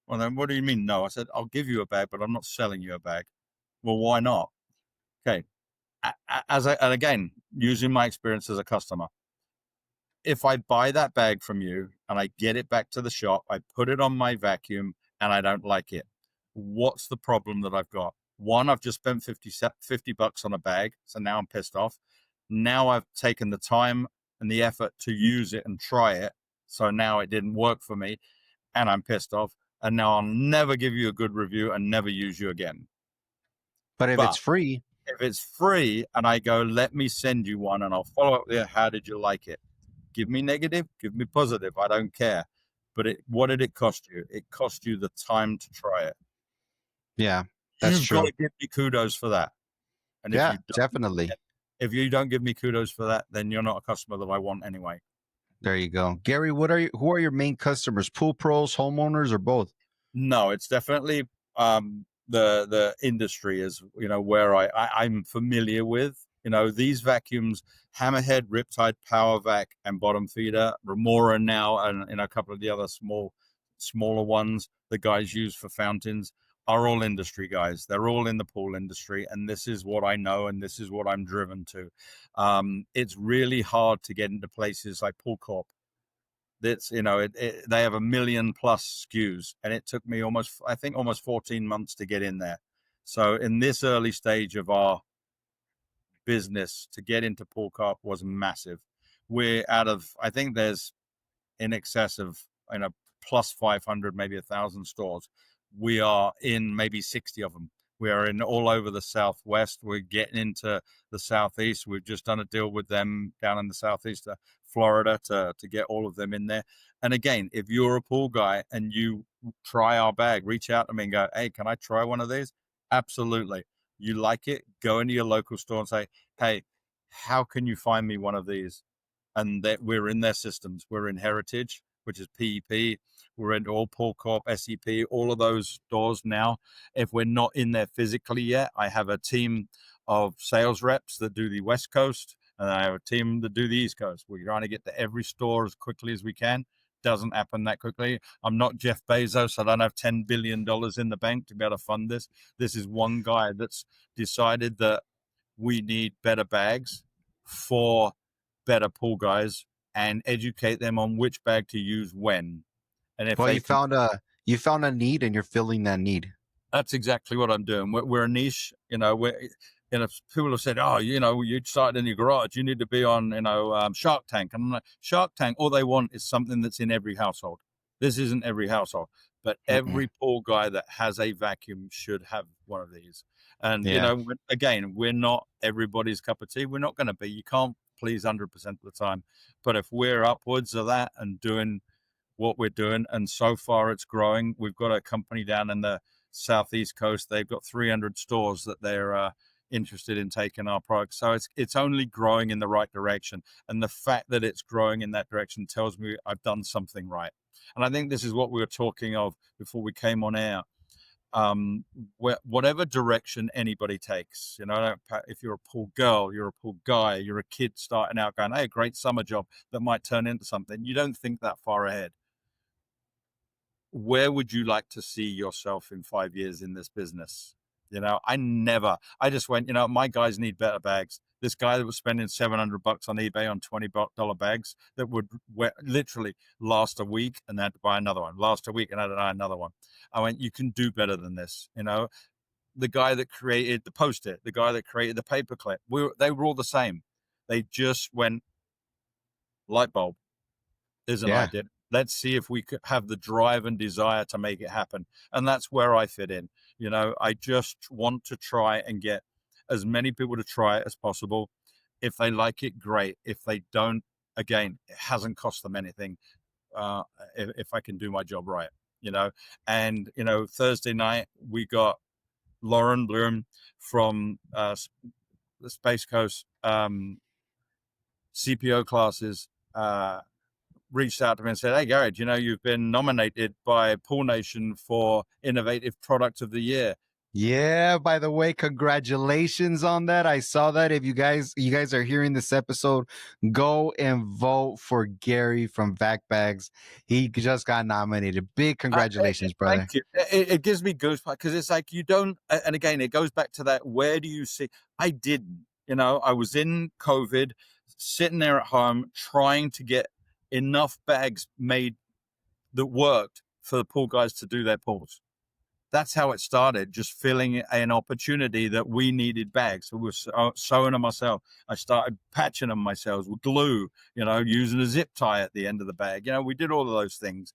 C: Well, then what do you mean no? I said, I'll give you a bag, but I'm not selling you a bag. Well, why not? Okay. And again, using my experience as a customer, if I buy that bag from you and I get it back to the shop, I put it on my vacuum and I don't like it, what's the problem that I've got? One, I've just spent $50 on a bag, so now I'm pissed off. Now I've taken the time and the effort to use it and try it, so now it didn't work for me and I'm pissed off. And now I'll never give you a good review and never use you again.
H: But if it's free
C: and I go, let me send you one and I'll follow up there. How did you like it? Give me negative, give me positive. I don't care. But what did it cost you? It cost you the time to try it.
H: Yeah, that's true.
C: You've got to give me kudos for that. And
H: yeah, definitely.
C: If you don't give me kudos for that, then you're not a customer that I want anyway.
H: There you go. Gary, who are your main customers? Pool pros, homeowners, or both?
C: No, it's definitely the industry is, where I'm familiar with. These vacuums, Hammerhead, Riptide, Power Vac, and Bottom Feeder, Remora now, and a couple of the other smaller ones the guys use for fountains are all industry guys. They're all in the pool industry, and this is what I know, and this is what I'm driven to. It's really hard to get into places like Pool Corp. It's, they have 1 million plus SKUs, and it took me almost 14 months to get in there. So in this early stage of our business, to get into Pool Corp was massive. We're I think there's in excess of, plus 500, maybe 1,000 stores. We are in maybe 60 of them. We are in all over the Southwest. We're getting into the Southeast. We've just done a deal with them down in the Southeast, Florida, to get all of them in there. And again, if you're a pool guy and you try our bag, reach out to me and go, hey, can I try one of these? Absolutely. You like it, go into your local store and say, hey, how can you find me one of these? And that we're in their systems. We're in Heritage. which is PEP. We're into all Pool Corp, SEP, all of those stores now. If we're not in there physically yet, I have a team of sales reps that do the West Coast, and I have a team that do the East Coast. We're trying to get to every store as quickly as we can. Doesn't happen that quickly. I'm not Jeff Bezos. I don't have $10 billion in the bank to be able to fund this. This is one guy that's decided that we need better bags for better pool guys and educate them on which bag to use when. And if
H: Well,
C: they
H: you found a need and you're filling that need.
C: That's exactly what I'm doing. We're a niche, people have said, oh, you started in your garage, you need to be on, Shark Tank. And I'm like, Shark Tank, all they want is something that's in every household. This isn't every household, but every pool guy that has a vacuum should have one of these. And, again, we're not everybody's cup of tea. We're not going to be. You can't please 100% of the time. But if we're upwards of that and doing what we're doing, and so far it's growing. We've got a company down in the Southeast Coast. They've got 300 stores that they're interested in taking our products. So it's only growing in the right direction. And the fact that it's growing in that direction tells me I've done something right. And I think this is what we were talking of before we came on air. Whatever direction anybody takes, if you're a pool girl, you're a pool guy, you're a kid starting out going, hey, great summer job that might turn into something. You don't think that far ahead. Where would you like to see yourself in 5 years in this business? I just went, my guys need better bags. This guy that was spending $700 on eBay on $20 bags that would literally last a week and they had to buy another one, last a week and had to buy another one. I went, you can do better than this. The guy that created the Post-it, the guy that created the paperclip, they were all the same. They just went, light bulb is an idea. Let's see if we could have the drive and desire to make it happen. And that's where I fit in. I just want to try and get as many people to try it as possible. If they like it, great. If they don't, again, it hasn't cost them anything. If I can do my job right, and, Thursday night, we got Lauren Bloom from the Space Coast CPO classes, reached out to me and said, hey, Gary, you've been nominated by Pool Nation for Innovative Product of the Year.
H: Yeah, by the way, congratulations on that. I saw that. If you guys are hearing this episode, go and vote for Gary from VacBagz. He just got nominated. Big congratulations, brother.
C: Thank you. It gives me goosebumps because it's like you don't, and again, it goes back to that, where do you see? I didn't, I was in COVID, sitting there at home, trying to get enough bags made that worked for the pool guys to do their pools. That's how it started, just feeling an opportunity that we needed bags. So we were sewing them myself. I started patching them myself with glue, using a zip tie at the end of the bag. We did all of those things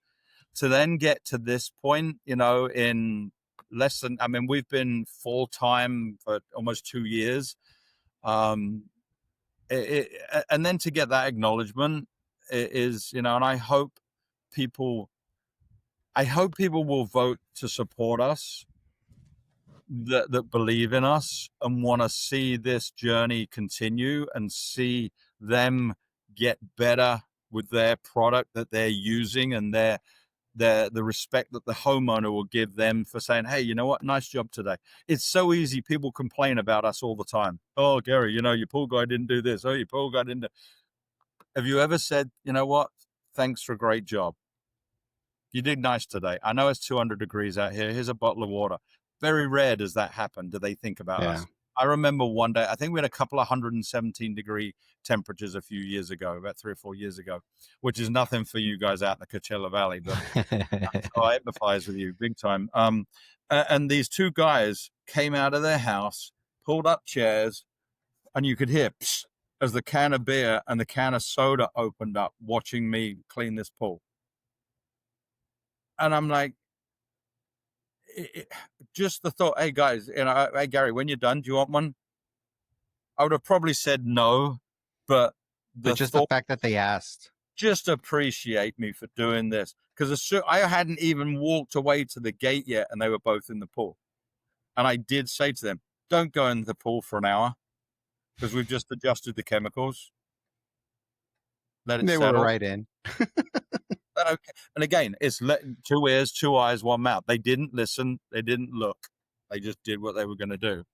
C: to then get to this point, in less than, we've been full-time for almost 2 years. And then to get that acknowledgement is, and I hope people will vote to support us, that believe in us and want to see this journey continue and see them get better with their product that they're using and the respect that the homeowner will give them for saying, hey, you know what? Nice job today. It's so easy. People complain about us all the time. Oh, Gary, your pool guy didn't do this. Oh, your pool guy didn't do. Have you ever said, you know what? Thanks for a great job. You did nice today. I know it's 200 degrees out here. Here's a bottle of water. Very rare does that happen. Do they think about us? I remember one day, I think we had a couple of 117-degree temperatures a few years ago, about 3 or 4 years ago, which is nothing for you guys out in the Coachella Valley, but I empathize with you big time. And these two guys came out of their house, pulled up chairs, and you could hear psh, as the can of beer and the can of soda opened up, watching me clean this pool. And I'm like, just the thought, hey guys, hey Gary, when you're done, do you want one? I would have probably said no, but
H: just the fact that they asked.
C: Just appreciate me for doing this, because I hadn't even walked away to the gate yet, and they were both in the pool. And I did say to them, don't go in the pool for an hour, because we've just adjusted the chemicals. Let it settle.
H: They were right in.
C: Okay. And again, it's two ears, two eyes, one mouth. They didn't listen. They didn't look. They just did what they were going to do.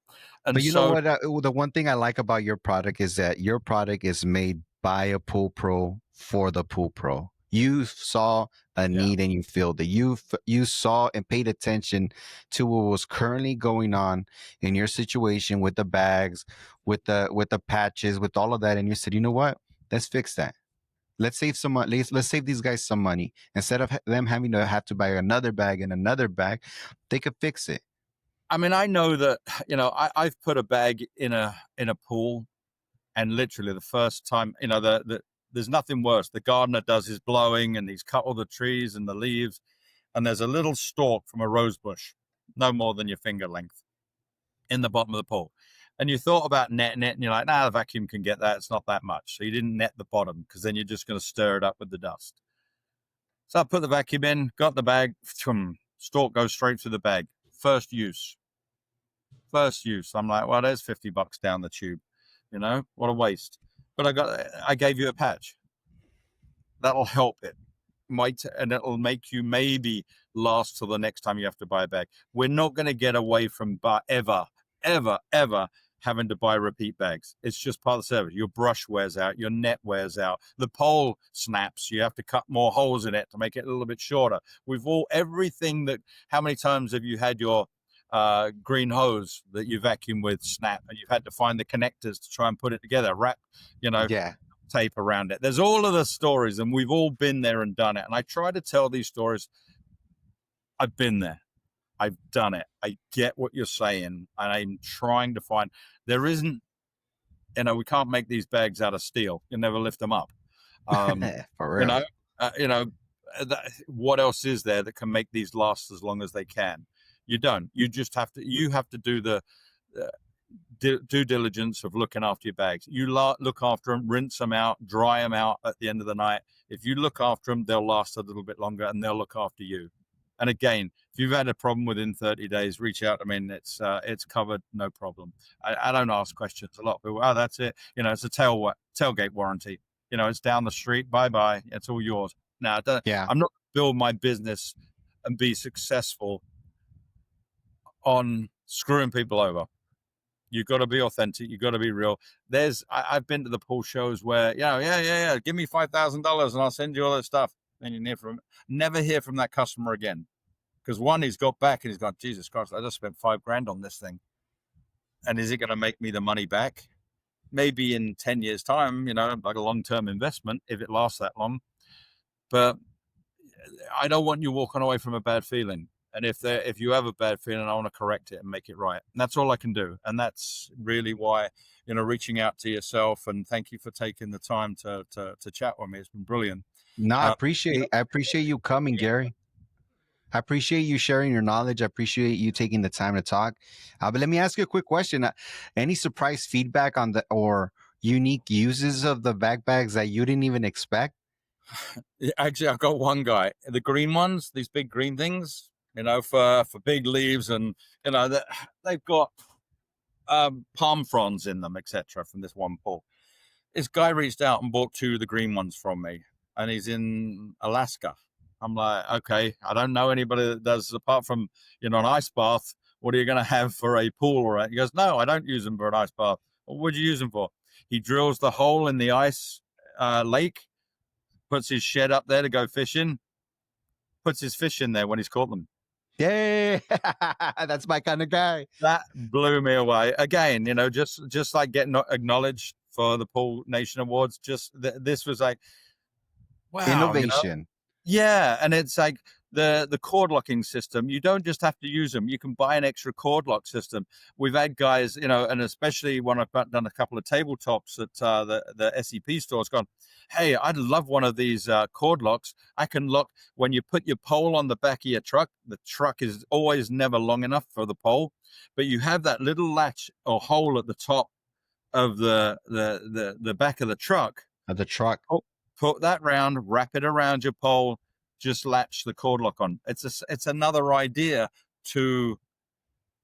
C: And
H: But you know
C: so,
H: what? The one thing I like about your product is that your product is made by a pool pro for the pool pro. You saw a need and you filled it. You saw and paid attention to what was currently going on in your situation with the bags, with the patches, with all of that, and you said, you know what? Let's fix that. Let's save some money. Let's save these guys some money. Instead of them having to have to buy another bag and another bag, they could fix it.
C: I mean, I know that, I've put a bag in a pool, and literally the first time, there's nothing worse. The gardener does his blowing and he's cut all the trees and the leaves, and there's a little stalk from a rose bush, no more than your finger length, in the bottom of the pool. And you thought about netting it, and you're like, nah, the vacuum can get that. It's not that much. So you didn't net the bottom, because then you're just going to stir it up with the dust. So I put the vacuum in, got the bag, stalk goes straight through the bag. First use. I'm like, well, there's $50 down the tube. What a waste. But I gave you a patch. That'll help it. And it'll make you maybe last till the next time you have to buy a bag. We're not going to get away from ever having to buy repeat bags. It's just part of the service. Your brush wears out, your net wears out, the pole snaps. You have to cut more holes in it to make it a little bit shorter. Everything how many times have you had your green hose that you vacuum with snap, and you've had to find the connectors to try and put it together, wrap, tape around it. There's all of the stories, and we've all been there and done it. And I try to tell these stories. I've been there. I've done it. I get what you're saying, and I'm trying to find. There isn't, we can't make these bags out of steel. You never lift them up.
H: For real.
C: What else is there that can make these last as long as they can? You don't. You just have to. You have to do the due diligence of looking after your bags. You look after them, rinse them out, dry them out at the end of the night. If you look after them, they'll last a little bit longer, and they'll look after you. And again, if you've had a problem within 30 days, reach out. I mean, it's covered, no problem. I don't ask questions. A lot of people, that's it. It's a tailgate warranty. It's down the street. Bye-bye. It's all yours. Now, I'm not going to build my business and be successful on screwing people over. You've got to be authentic. You've got to be real. I've been to the pool shows where, give me $5,000 and I'll send you all that stuff. And you never hear from that customer again. Because one, he's got back and he's gone, Jesus Christ, I just spent $5,000 on this thing. And is it going to make me the money back? Maybe in 10 years time, like a long-term investment, if it lasts that long. But I don't want you walking away from a bad feeling. And if you have a bad feeling, I want to correct it and make it right. And that's all I can do. And that's really why, reaching out to yourself, and thank you for taking the time to chat with me. It's been brilliant.
H: No, I appreciate you coming, Gary. I appreciate you sharing your knowledge. I appreciate you taking the time to talk. But let me ask you a quick question. Any surprise feedback on or unique uses of the VacBagz that you didn't even expect?
C: Actually, I've got one guy. The green ones, these big green things, for big leaves, and they've got palm fronds in them, etc. From this one pool. This guy reached out and bought 2 of the green ones from me, and he's in Alaska. I'm like, okay, I don't know anybody that does, apart from an ice bath. What are you going to have for a pool? Or he goes, no, I don't use them for an ice bath. Well, what do you use them for? He drills the hole in the ice lake, puts his shed up there to go fishing, puts his fish in there when he's caught them.
H: Yeah, that's my kind of guy.
C: That blew me away. Again, just like getting acknowledged for the Pool Nation Awards. This was like, wow,
H: innovation.
C: Yeah, and it's like the cord locking system. You don't just have to use them. You can buy an extra cord lock system. We've had guys, and especially when I've done a couple of tabletops at the SEP stores, gone, hey, I'd love one of these cord locks. I can lock when you put your pole on the back of your truck. The truck is always never long enough for the pole, but you have that little latch or hole at the top of the back of the truck. Put that round, wrap it around your pole, just latch the cord lock on. It's another idea to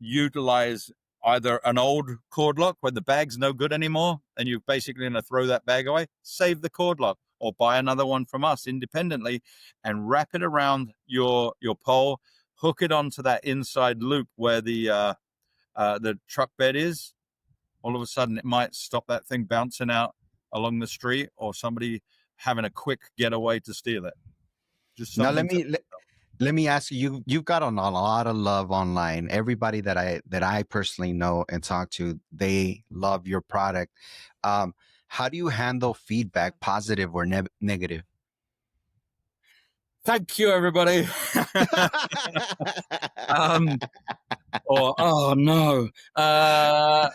C: utilize either an old cord lock where the bag's no good anymore and you're basically going to throw that bag away, save the cord lock. or buy another one from us independently and wrap it around your pole, hook it onto that inside loop where the truck bed is. All of a sudden it might stop that thing bouncing out along the street or somebody having a quick getaway to steal it. Just
H: Now
C: something
H: let me ask you, you've got a lot of love online. Everybody that I personally know and talk to, they love your product. How do you handle feedback, positive or negative?
C: Thank you, everybody. Or, oh no. I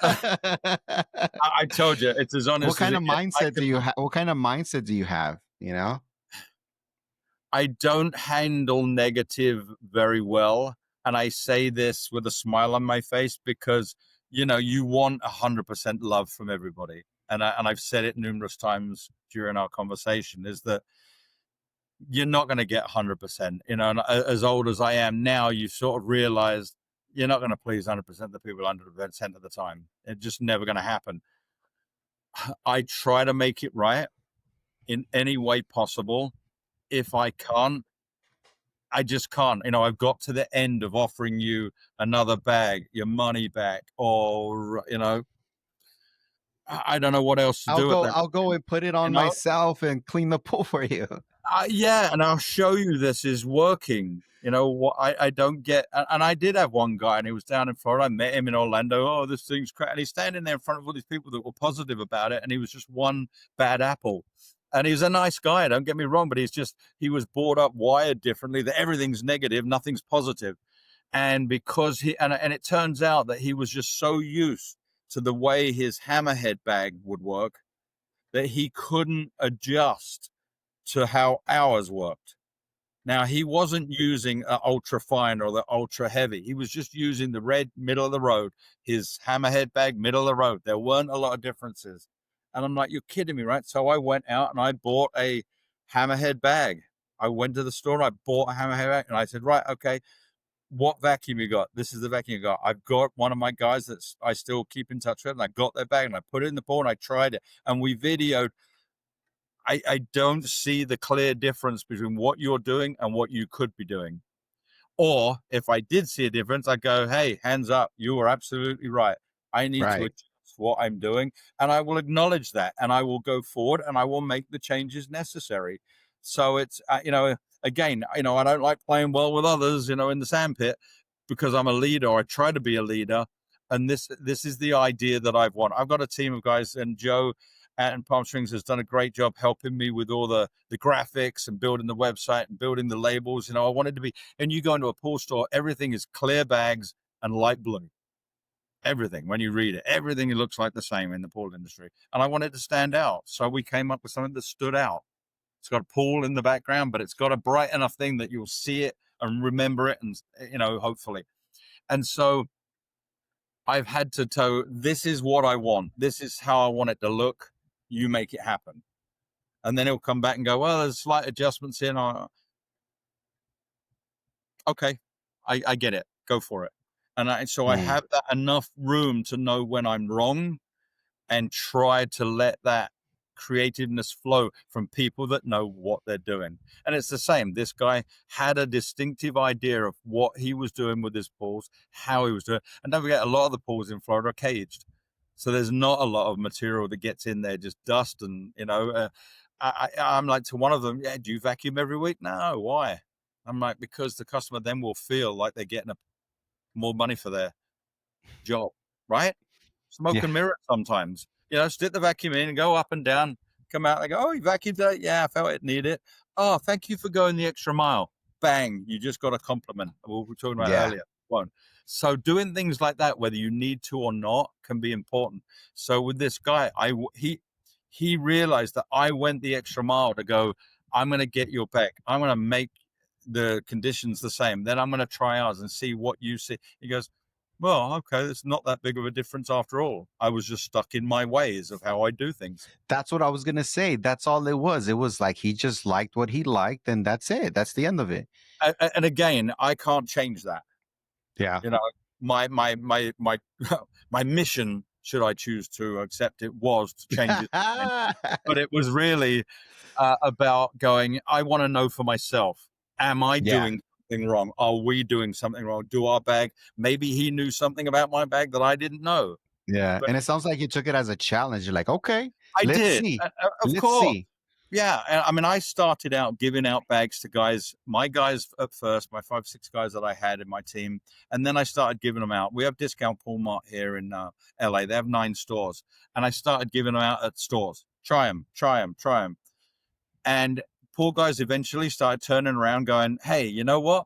C: told you, it's as honest.
H: What kind
C: as
H: of mindset do you have? What kind of mindset do you have? You know,
C: I don't handle negative very well. And I say this with a smile on my face because, you know, you want 100% love from everybody. And I've said it numerous times during our conversation, is that you're not going to get 100%. You know, and as old as I am now, you sort of realized you're not going to please 100% of the people 100% of the time. It's just never going to happen. I try to make it right in any way possible. If I can't, I just can't. You know, I've got to the end of offering you another bag, your money back, or, you know, I don't know what else to do with that.
H: I'll go and put it on myself and clean the pool for you.
C: Yeah, and I'll show you this is working. You know, what I don't get, and I did have one guy, and he was down in Florida. I met him in Orlando. Oh, this thing's crap. And he's standing there in front of all these people that were positive about it, and he was just one bad apple. And he was a nice guy, don't get me wrong, but he was brought up, wired differently, that everything's negative, nothing's positive. And because and it turns out that he was just so used to the way his hammerhead bag would work that he couldn't adjust to how ours worked. Now, he wasn't using an ultra fine or the ultra heavy. He was just using the red middle of the road, his hammerhead bag, middle of the road. There weren't a lot of differences. And I'm like, you're kidding me, right? So I went out and I bought a hammerhead bag. I went to the store and I bought a hammerhead bag. And I said, right, okay, what vacuum you got? This is the vacuum you got. I've got one of my guys that I still keep in touch with, and I got their bag and I put it in the pool and I tried it. And we videoed. I don't see the clear difference between what you're doing and what you could be doing. Or if I did see a difference, I go, hey, hands up, you were absolutely right. I need to adjust what I'm doing, and I will acknowledge that, and I will go forward and I will make the changes necessary. So it's, you know, again, you know, I don't like playing well with others, you know, in the sandpit, because I'm a leader. I try to be a leader. And this is the idea that I've won. I've got a team of guys, and Joe and Palm Strings has done a great job helping me with all the graphics and building the website and building the labels. You know, I wanted to be, and you go into a pool store, everything is clear bags and light blue. Everything, when you read it, everything looks like the same in the pool industry. And I wanted to stand out. So we came up with something that stood out. It's got a pool in the background, but it's got a bright enough thing that you'll see it and remember it, and, you know, hopefully. And so I've had to this is what I want. This is how I want it to look. You make it happen. And then he'll come back and go, well, there's slight adjustments in. Okay, I get it. Go for it. And so I have that enough room to know when I'm wrong and try to let that creativeness flow from people that know what they're doing. And it's the same. This guy had a distinctive idea of what he was doing with his pools, how he was doing. And don't forget, a lot of the pools in Florida are caged. So there's not a lot of material that gets in there, just dust. And, you know, I'm like to one of them, yeah, do you vacuum every week? No, why? I'm like, because the customer then will feel like they're getting more money for their job, right? Smoke and mirror sometimes. You know, stick the vacuum in and go up and down, come out, they go, oh, you vacuumed that? Yeah, I felt it needed it. Oh, thank you for going the extra mile. Bang, you just got a compliment. We were talking about earlier. Won't. So doing things like that, whether you need to or not, can be important. So with this guy, he realized that I went the extra mile to go, I'm going to get your back. I'm going to make the conditions the same. Then I'm going to try ours and see what you see. He goes, well, okay, it's not that big of a difference after all. I was just stuck in my ways of how I do things.
H: That's what I was going to say. That's all it was. It was like he just liked what he liked, and that's it. That's the end of it.
C: And again, I can't change that.
H: Yeah.
C: You know, my my mission should I choose to accept it, was to change it. But it was really about going, I want to know for myself, am I
H: Yeah.
C: doing something wrong? Are we doing something wrong? Do our bag, maybe he knew something about my bag that I didn't know.
H: Yeah.
C: But
H: And it sounds like you took it as a challenge. You're like, okay,
C: I
H: let's
C: did.
H: see.
C: Of
H: Let's
C: course.
H: see.
C: Yeah. I mean, I started out giving out bags to guys, my guys at first, my 5-6 guys that I had in my team. And then I started giving them out. We have Discount Pool Mart here in LA. They have 9 stores. And I started giving them out at stores. Try them. And pool guys eventually started turning around going, hey, you know what?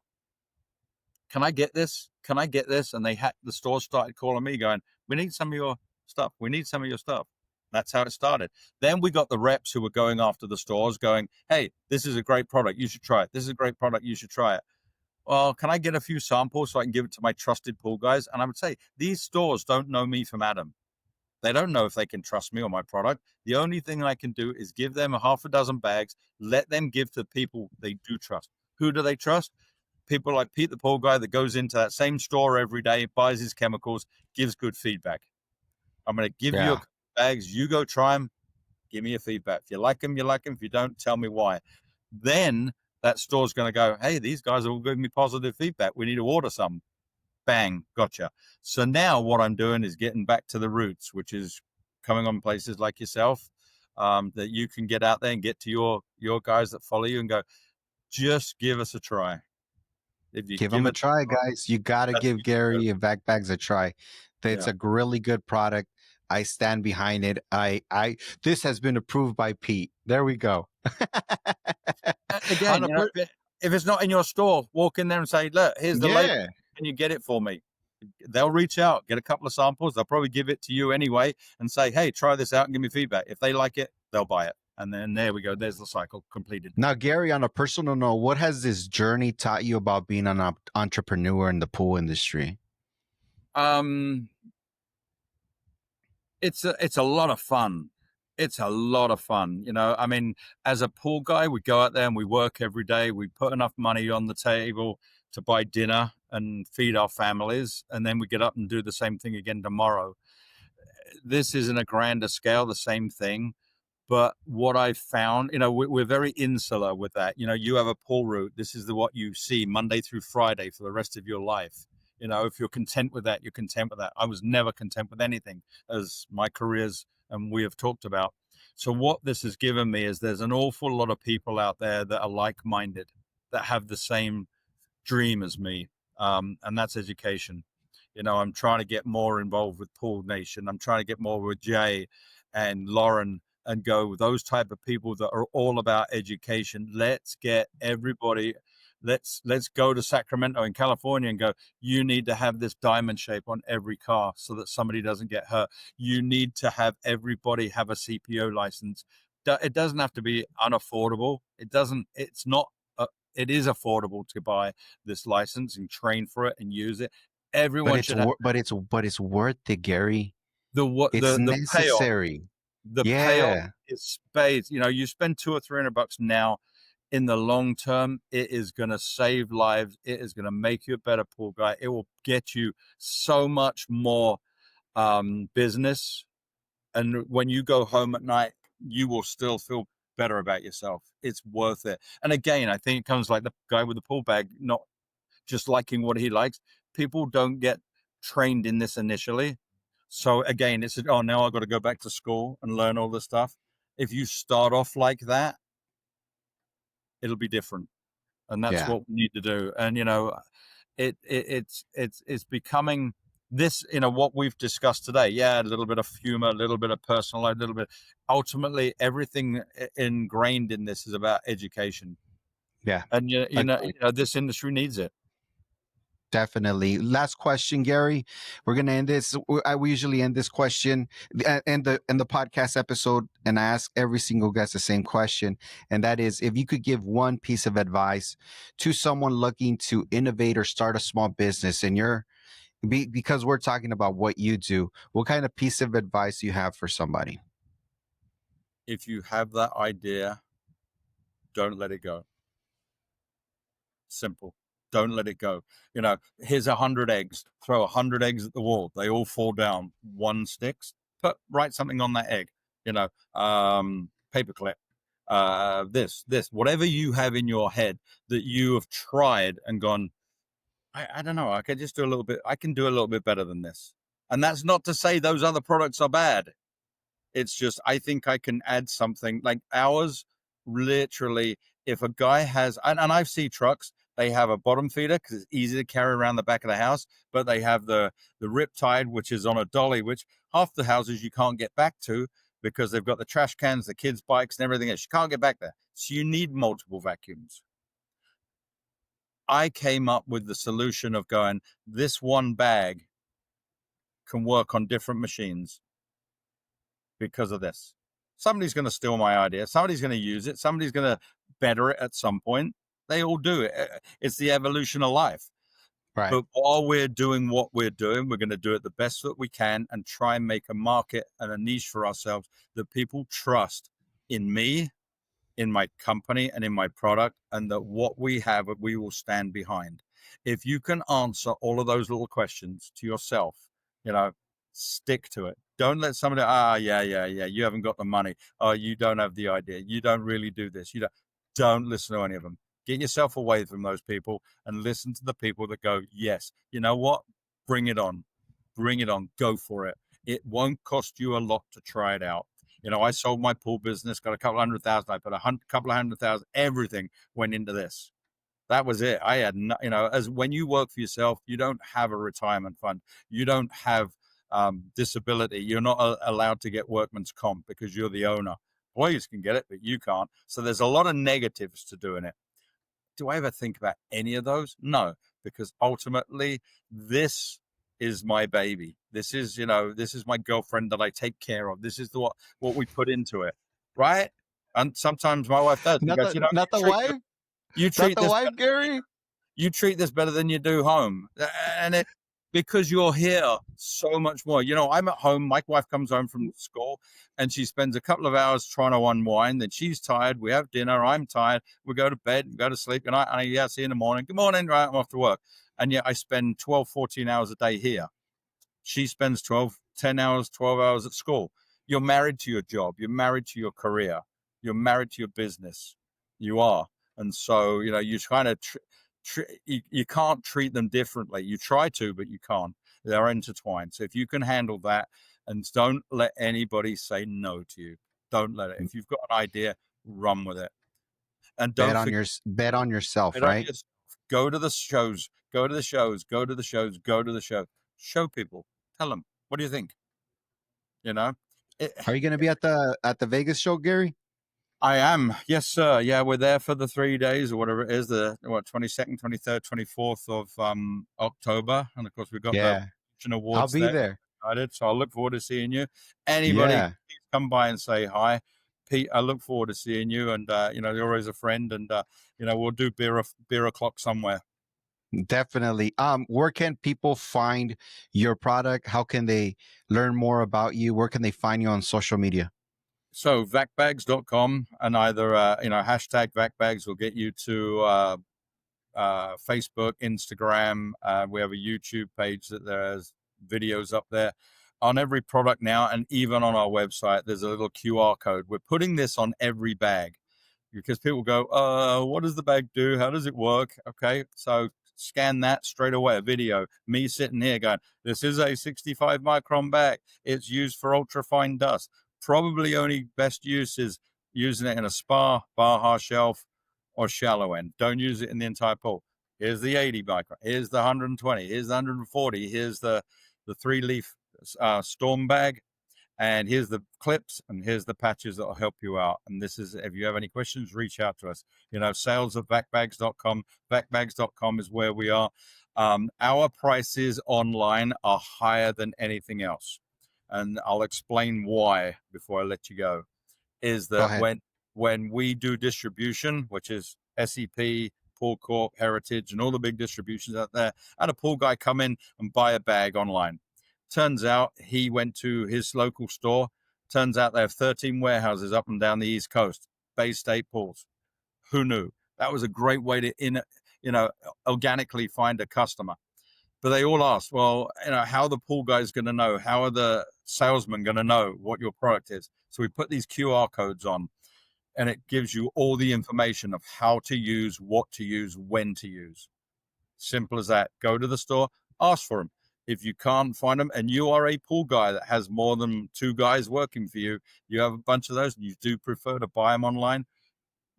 C: Can I get this? Can I get this? And the stores started calling me going, we need some of your stuff. We need some of your stuff. That's how it started. Then we got the reps who were going after the stores going, hey, this is a great product. You should try it. This is a great product. You should try it. Well, can I get a few samples so I can give it to my trusted pool guys? And I would say these stores don't know me from Adam. They don't know if they can trust me or my product. The only thing I can do is give them a half a dozen bags, let them give to people they do trust. Who do they trust? People like Pete, the pool guy that goes into that same store every day, buys his chemicals, gives good feedback. I'm going to give you a bags. You go try them. Give me your feedback. If you like them, you like them. If you don't, tell me why. Then that store's going to go, hey, these guys are all giving me positive feedback. We need to order some. Bang, gotcha. So now what I'm doing is getting back to the roots, which is coming on places like yourself, that you can get out there and get to your guys that follow you and go, just give us a try. If you
H: Give them a try, guys. You got to give Gary and VacBagz a try. It's a really good product. I stand behind it. This has been approved by Pete. There we go.
C: Again, if it's not in your store, walk in there and say, look, here's the label. Can you get it for me? They'll reach out, get a couple of samples. They'll probably give it to you anyway and say, hey, try this out and give me feedback. If they like it, they'll buy it. And then there we go. There's the cycle completed. Now,
H: Gary, on a personal note, what has this journey taught you about being an entrepreneur in the pool industry?
C: It's a lot of fun. It's a lot of fun. You know, I mean, as a pool guy, we go out there and we work every day. We put enough money on the table to buy dinner and feed our families. And then we get up and do the same thing again tomorrow. This isn't a grander scale, the same thing. But what I've found, you know, we're very insular with that. You know, you have a pool route. This is what you see Monday through Friday for the rest of your life. You know, if you're content with that, you're content with that. I was never content with anything, as my careers and we have talked about. So what this has given me is there's an awful lot of people out there that are like-minded, that have the same dream as me, and that's education. You know, I'm trying to get more involved with Pool Nation. I'm trying to get more with Jay and Lauren and go with those type of people that are all about education. Let's get everybody. Let's go to Sacramento in California and go, you need to have this diamond shape on every car so that somebody doesn't get hurt. You need to have everybody have a CPO license. It doesn't have to be unaffordable. It is affordable to buy this license and train for it and use it. Everyone should have,
H: but it's worth it, Gary.
C: It's
H: necessary.
C: Payoff. The payoff is spades. You know, you spend $200 or $300 now. In the long term, it is going to save lives. It is going to make you a better pool guy. It will get you so much more business. And when you go home at night, you will still feel better about yourself. It's worth it. And again, I think it comes like the guy with the pool bag, not just liking what he likes. People don't get trained in this initially. So again, it's, now I've got to go back to school and learn all this stuff. If you start off like that, it'll be different. And that's what we need to do. And, you know, it's becoming this, you know, what we've discussed today. Yeah, a little bit of humor, a little bit of personal life, a little bit. Ultimately, everything ingrained in this is about education.
H: Yeah.
C: And, you know, this industry needs it.
H: Definitely. Last question, Gary. We're gonna end this. We usually end this question and the podcast episode, and I ask every single guest the same question, and that is, if you could give one piece of advice to someone looking to innovate or start a small business, and because we're talking about what you do, what kind of piece of advice you have for somebody?
C: If you have that idea, don't let it go. Simple. Don't let it go. Here's 100 eggs. Throw 100 eggs at the wall. They all fall down. One sticks. Write something on that egg. Paperclip. This, whatever you have in your head that you have tried and gone, I don't know. I can just do a little bit. I can do a little bit better than this. And that's not to say those other products are bad. It's just, I think I can add something like ours. Literally, if a guy has, and I've seen trucks, they have a bottom feeder because it's easy to carry around the back of the house, but they have the Riptide, which is on a dolly, which half the houses you can't get back to because they've got the trash cans, the kids' bikes, and everything else. You can't get back there. So you need multiple vacuums. I came up with the solution of going, this one bag can work on different machines because of this. Somebody's going to steal my idea. Somebody's going to use it. Somebody's going to better it at some point. They all do it. It's the evolution of life.
H: Right.
C: But while we're doing what we're doing, we're going to do it the best that we can and try and make a market and a niche for ourselves that people trust in me, in my company, and in my product, and that what we have, we will stand behind. If you can answer all of those little questions to yourself, stick to it. Don't let somebody, yeah, you haven't got the money. Oh, you don't have the idea. You don't really do this. Don't listen to any of them. Get yourself away from those people and listen to the people that go, yes, you know what? Bring it on. Bring it on. Go for it. It won't cost you a lot to try it out. I sold my pool business, got a couple $100,000. I put couple $100,000. Everything went into this. That was it. I had, as when you work for yourself, you don't have a retirement fund. You don't have disability. You're not allowed to get workman's comp because you're the owner. Employees can get it, but you can't. So there's a lot of negatives to doing it. Do I ever think about any of those? No, because ultimately this is my baby. This is, this is my girlfriend that I take care of. This is what we put into it. Right. And sometimes my wife does.
H: Not the wife?
C: You treat
H: the wife, Gary?
C: You treat this better than you do home. And because you're here so much more. I'm at home. My wife comes home from school and she spends a couple of hours trying to unwind. Then she's tired. We have dinner. I'm tired. We go to bed, go to sleep. And I see you in the morning. Good morning. Right, I'm off to work. And yet I spend 12, 14 hours a day here. She spends 10 hours, 12 hours at school. You're married to your job. You're married to your career. You're married to your business. You are. And so, you kind of, you can't treat them differently. You try to, but you can't. They're intertwined. So if you can handle that, and don't let anybody say no to you. Don't let it. If you've got an idea, run with it. And don't
H: bet on yourself, right?
C: Go to the shows. Go to the shows. Go to the shows. Go to the show. Show people. Tell them. What do you think?
H: Are you going to be at the Vegas show, Gary?
C: I am. Yes, sir. Yeah, we're there for the 3 days or whatever it is, the 22nd, 23rd, 24th of October. And of course, we've got the awards.
H: I'll be there.
C: So I look forward to seeing you. Anybody, please come by and say hi. Pete, I look forward to seeing you. And, you're always a friend. And, we'll do beer o'clock somewhere.
H: Definitely. Where can people find your product? How can they learn more about you? Where can they find you on social media?
C: So VacBagz.com and either, hashtag VacBagz will get you to Facebook, Instagram. We have a YouTube page that there's videos up there on every product now. And even on our website, there's a little QR code. We're putting this on every bag because people go, what does the bag do? How does it work? Okay. So scan that straight away, a video, me sitting here going, this is a 65 micron bag. It's used for ultra fine dust. Probably only best use is using it in a spa, Baja shelf, or shallow end. Don't use it in the entire pool. Here's the 80 micron. Here's the 120. Here's the 140. Here's the 3-leaf storm bag. And here's the clips. And here's the patches that will help you out. And this is, if you have any questions, reach out to us. Sales at VacBagz.com. VacBagz.com is where we are. Our prices online are higher than anything else. And I'll explain why before I let you go, is that when we do distribution, which is SEP, Pool Corp, Heritage, and all the big distributions out there, I had a pool guy come in and buy a bag online. Turns out he went to his local store. Turns out they have 13 warehouses up and down the East Coast, Bay State pools. Who knew? That was a great way to organically find a customer. But they all ask, well, how are the pool guys going to know? How are the salesmen going to know what your product is? So we put these QR codes on, and it gives you all the information of how to use, what to use, when to use. Simple as that. Go to the store, ask for them. If you can't find them and you are a pool guy that has more than 2 guys working for you, you have a bunch of those and you do prefer to buy them online,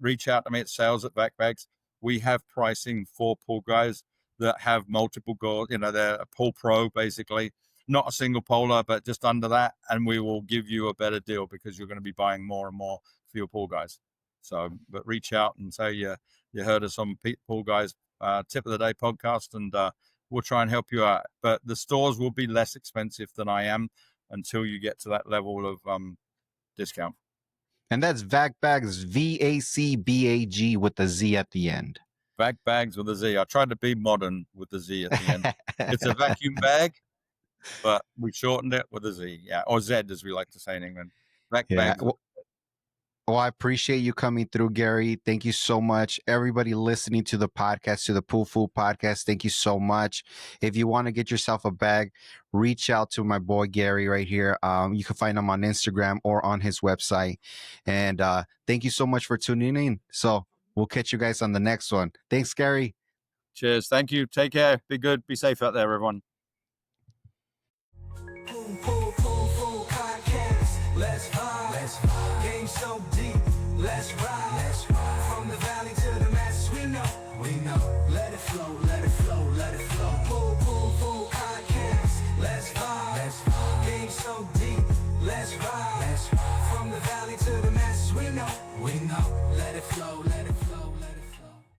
C: reach out to me at sales@VacBagz. We have pricing for pool guys that have multiple goals. They're a pool pro, basically, not a single polar, but just under that. And we will give you a better deal because you're going to be buying more and more for your pool guys. So, but reach out and say you heard us on Pool Guys Tip of the Day podcast, and we'll try and help you out. But the stores will be less expensive than I am until you get to that level of discount.
H: And that's VacBagz, VacBagz with the Z at the end.
C: VacBagz with a Z. I tried to be modern with the Z at the end. It's a vacuum bag, but we shortened it with a Z. Yeah, or Z, as we like to say in England. VacBagz.
H: Yeah. Well, I appreciate you coming through, Gary. Thank you so much. Everybody listening to the podcast, to the Pool Foo Podcast, thank you so much. If you want to get yourself a bag, reach out to my boy Gary right here. You can find him on Instagram or on his website. And thank you so much for tuning in. So we'll catch you guys on the next one. Thanks, Gary.
C: Cheers. Thank you. Take care. Be good. Be safe out there, everyone.
G: Pool Foo Podcast. Let's vibe. Game so deep. Let's ride.